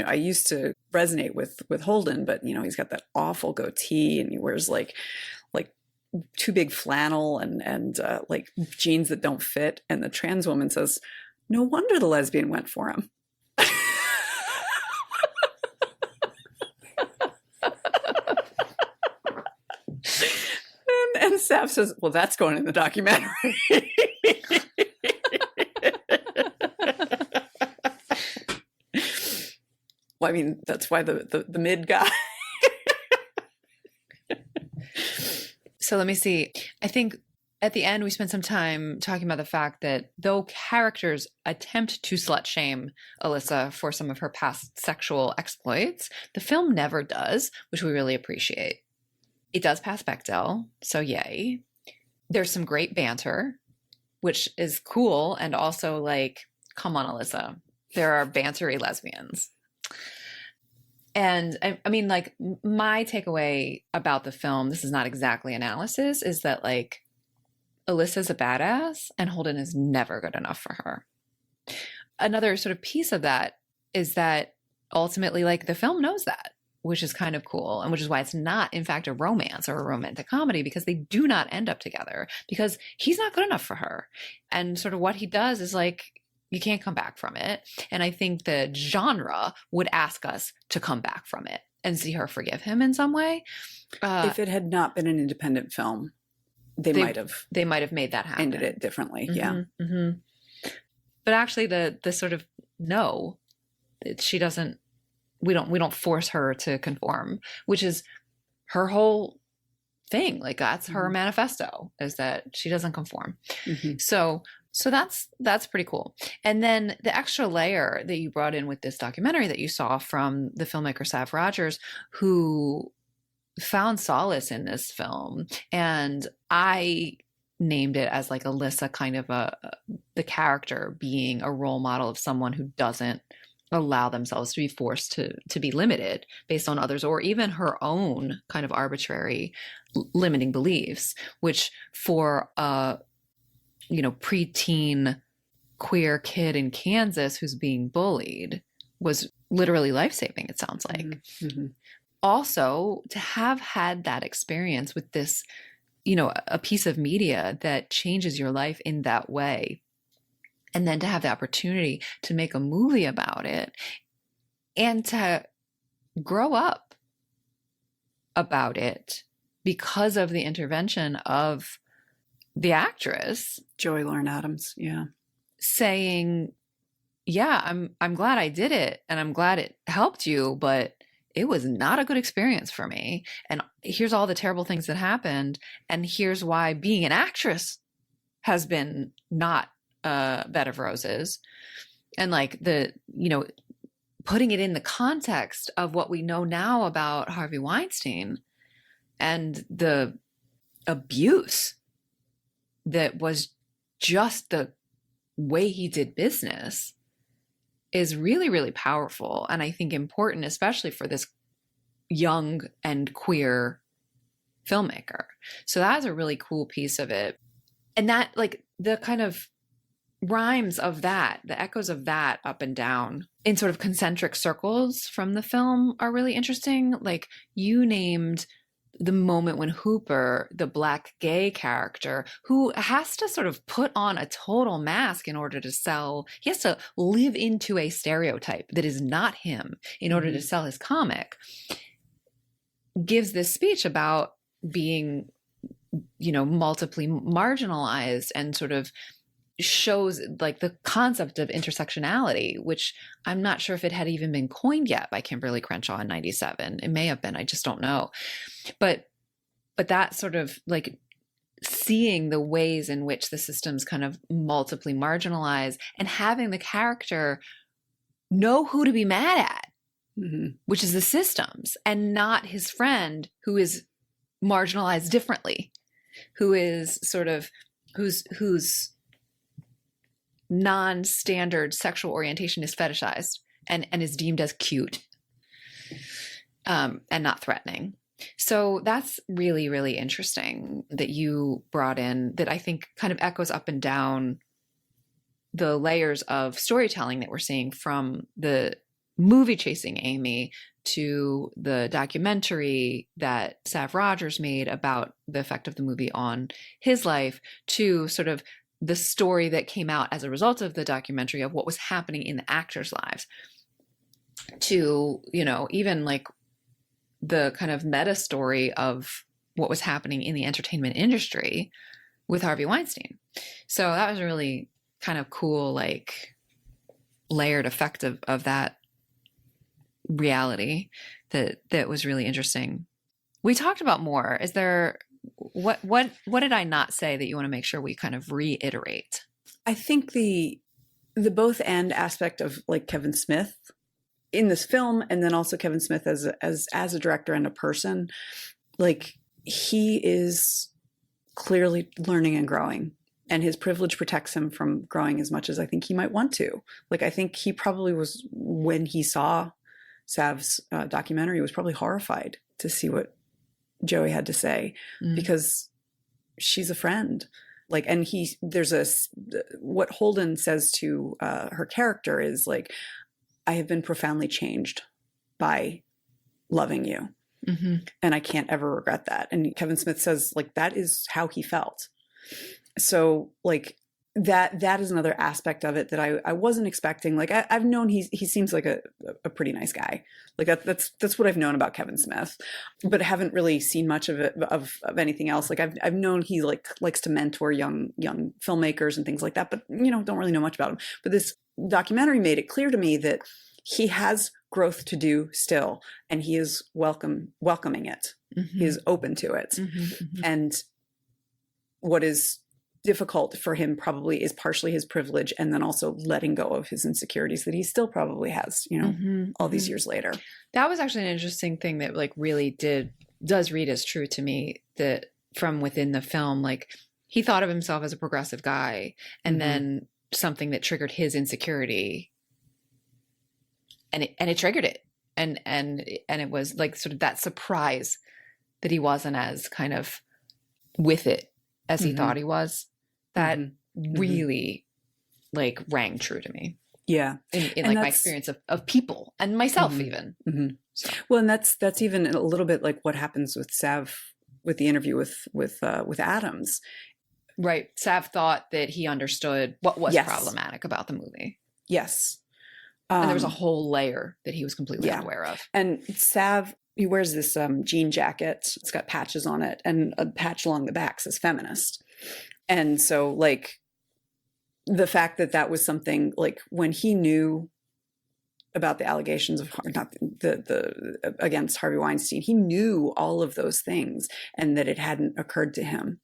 I used to resonate with Holden, but he's got that awful goatee and he wears like too big flannel and like jeans that don't fit. And the trans woman says, no wonder the lesbian went for him. And Sav says, well, that's going in the documentary. Well, I mean, that's why the mid guy. So let me see. I think at the end, we spent some time talking about the fact that though characters attempt to slut shame Alyssa for some of her past sexual exploits, the film never does, which we really appreciate. It does pass Bechdel, so yay. There's some great banter, which is cool, and also like, come on, Alyssa. There are bantery lesbians. And I mean, like, my takeaway about the film, this is not exactly analysis, is that like Alyssa's a badass and Holden is never good enough for her. Another sort of piece of that is that ultimately, like, the film knows that, which is kind of cool, and which is why it's not, in fact, a romance or a romantic comedy, because they do not end up together because he's not good enough for her. And sort of what he does is like, you can't come back from it. And I think the genre would ask us to come back from it and see her forgive him in some way. If it had not been an independent film, they might have made that happen. Ended it differently. Mm-hmm, yeah. Mm-hmm. But actually the sort of no, she doesn't, we don't force her to conform, which is her whole thing. Like that's her manifesto, is that she doesn't conform. Mm-hmm. So that's pretty cool. And then the extra layer that you brought in with this documentary that you saw from the filmmaker Sav Rodgers, who found solace in this film. And I named it as like Alyssa, kind of the character being a role model of someone who doesn't allow themselves to be forced to be limited based on others, or even her own kind of arbitrary limiting beliefs, which for a preteen queer kid in Kansas who's being bullied was literally life-saving, it sounds like. Mm-hmm. Also, to have had that experience with this, a piece of media that changes your life in that way, and then to have the opportunity to make a movie about it and to grow up about it because of the intervention of the actress Joy Lauren Adams, yeah, saying, yeah, I'm glad I did it and I'm glad it helped you, but it was not a good experience for me. And here's all the terrible things that happened. And here's why being an actress has been not a bed of roses. And like putting it in the context of what we know now about Harvey Weinstein and the abuse that was just the way he did business is really, really powerful. And I think important, especially for this young and queer filmmaker. So that's a really cool piece of it. And that, like, the kind of rhymes of that, the echoes of that up and down in sort of concentric circles from the film are really interesting. Like, you named the moment when Hooper, the Black gay character, who has to sort of put on a total mask in order to sell, he has to live into a stereotype that is not him in order to sell his comic, gives this speech about being, multiply marginalized, and sort of shows like the concept of intersectionality, which I'm not sure if it had even been coined yet by Kimberly Crenshaw in 97. It may have been, I just don't know. But that sort of like seeing the ways in which the systems kind of multiply marginalize and having the character know who to be mad at, which is the systems, and not his friend who is marginalized differently, who is sort of, who's non-standard sexual orientation is fetishized and is deemed as cute and not threatening. So that's really, really interesting that you brought in, that I think kind of echoes up and down the layers of storytelling that we're seeing from the movie Chasing Amy to the documentary that Sav Rodgers made about the effect of the movie on his life, to sort of the story that came out as a result of the documentary of what was happening in the actors' lives, to, even like the kind of meta story of what was happening in the entertainment industry with Harvey Weinstein. So that was a really kind of cool, like, layered effect of that reality that was really interesting. We talked about more. Is there, what did I not say that you want to make sure we kind of reiterate? I think the both and aspect of like Kevin Smith in this film, and then also Kevin Smith as a director and a person, like, he is clearly learning and growing, and his privilege protects him from growing as much as I think he might want to. Like, I think he probably was, when he saw Sav's documentary, was probably horrified to see what Joey had to say, because she's a friend. Like, and what Holden says to her character is like, I have been profoundly changed by loving you. And I can't ever regret that. And Kevin Smith says, like, that is how he felt. So like that is another aspect of it that I wasn't expecting. Like, I've known he seems like a pretty nice guy. Like that's what I've known about Kevin Smith, but haven't really seen much of it, of anything else. Like I've known he likes to mentor young filmmakers and things like that, but don't really know much about him. But this documentary made it clear to me that he has growth to do still, and he is welcoming it. He is open to it. And what is difficult for him probably is partially his privilege, and then also letting go of his insecurities that he still probably has, all these years later. That was actually an interesting thing that like really does read as true to me, that from within the film, like, he thought of himself as a progressive guy, and then something that triggered his insecurity, and it triggered it. And it was like sort of that surprise that he wasn't as kind of with it as he thought he was. That really like rang true to me. Yeah. In like my experience of people and myself even. So. Well, and that's even a little bit like what happens with Sav, with the interview with Adams. Right. Sav thought that he understood what was problematic about the movie. Yes. And there was a whole layer that he was completely unaware of. And Sav, he wears this jean jacket. It's got patches on it, and a patch along the back says feminist. And so like the fact that that was something like when he knew about the allegations of not the against Harvey Weinstein, he knew all of those things and that it hadn't occurred to him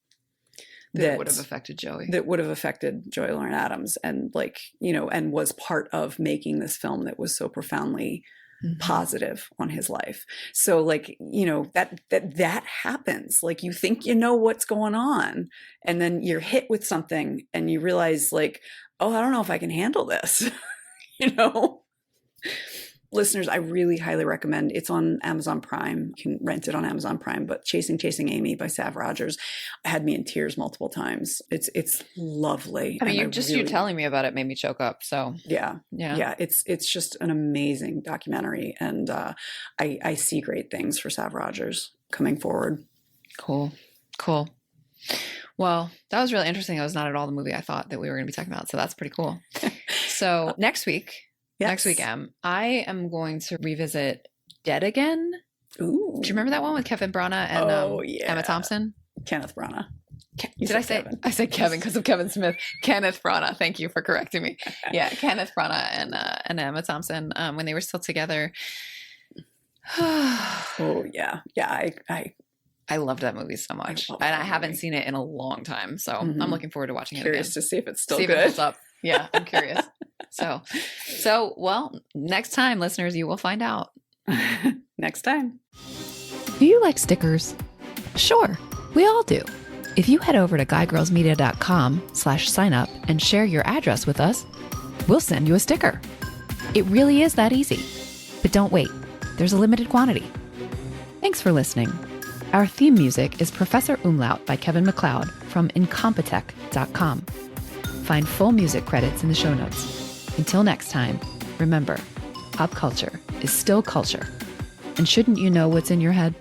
that would have affected Joey. That would have affected Joey Lauren Adams, and like, you know, and was part of making this film that was so profoundly positive on his life. So like, you know, that happens. Like you think you know what's going on, and then you're hit with something and you realize like, oh, I don't know if I can handle this. You know? Listeners, I really highly recommend. It's on Amazon Prime. You can rent it on Amazon Prime, but Chasing Amy by Sav Rodgers had me in tears multiple times. It's lovely. I mean, you telling me about it made me choke up. So yeah. It's just an amazing documentary, and I see great things for Sav Rodgers coming forward. Cool. Well, that was really interesting. That was not at all the movie I thought that we were going to be talking about. So that's pretty cool. So next week, I am going to revisit Dead Again. Ooh. Do you remember that one with Kevin Branagh and Emma Thompson? Kenneth Branagh. Did I say Kevin? I said Kevin because of Kevin Smith. Kenneth Branagh. Thank you for correcting me. Yeah, Kenneth Branagh and Emma Thompson when they were still together. Oh yeah. I loved that movie so much, and I haven't seen it in a long time, so I'm looking forward to watching it. Curious to see if it's still good. If it holds up. Yeah, I'm curious. So well, next time, listeners, you will find out. Next time. Do you like stickers? Sure, we all do. If you head over to guygirlsmedia.com/sign up and share your address with us, we'll send you a sticker. It really is that easy. But don't wait, there's a limited quantity. Thanks for listening. Our theme music is Professor Umlaut by Kevin MacLeod from incompetech.com. Find full music credits in the show notes. Until next time, remember, pop culture is still culture. And shouldn't you know what's in your head?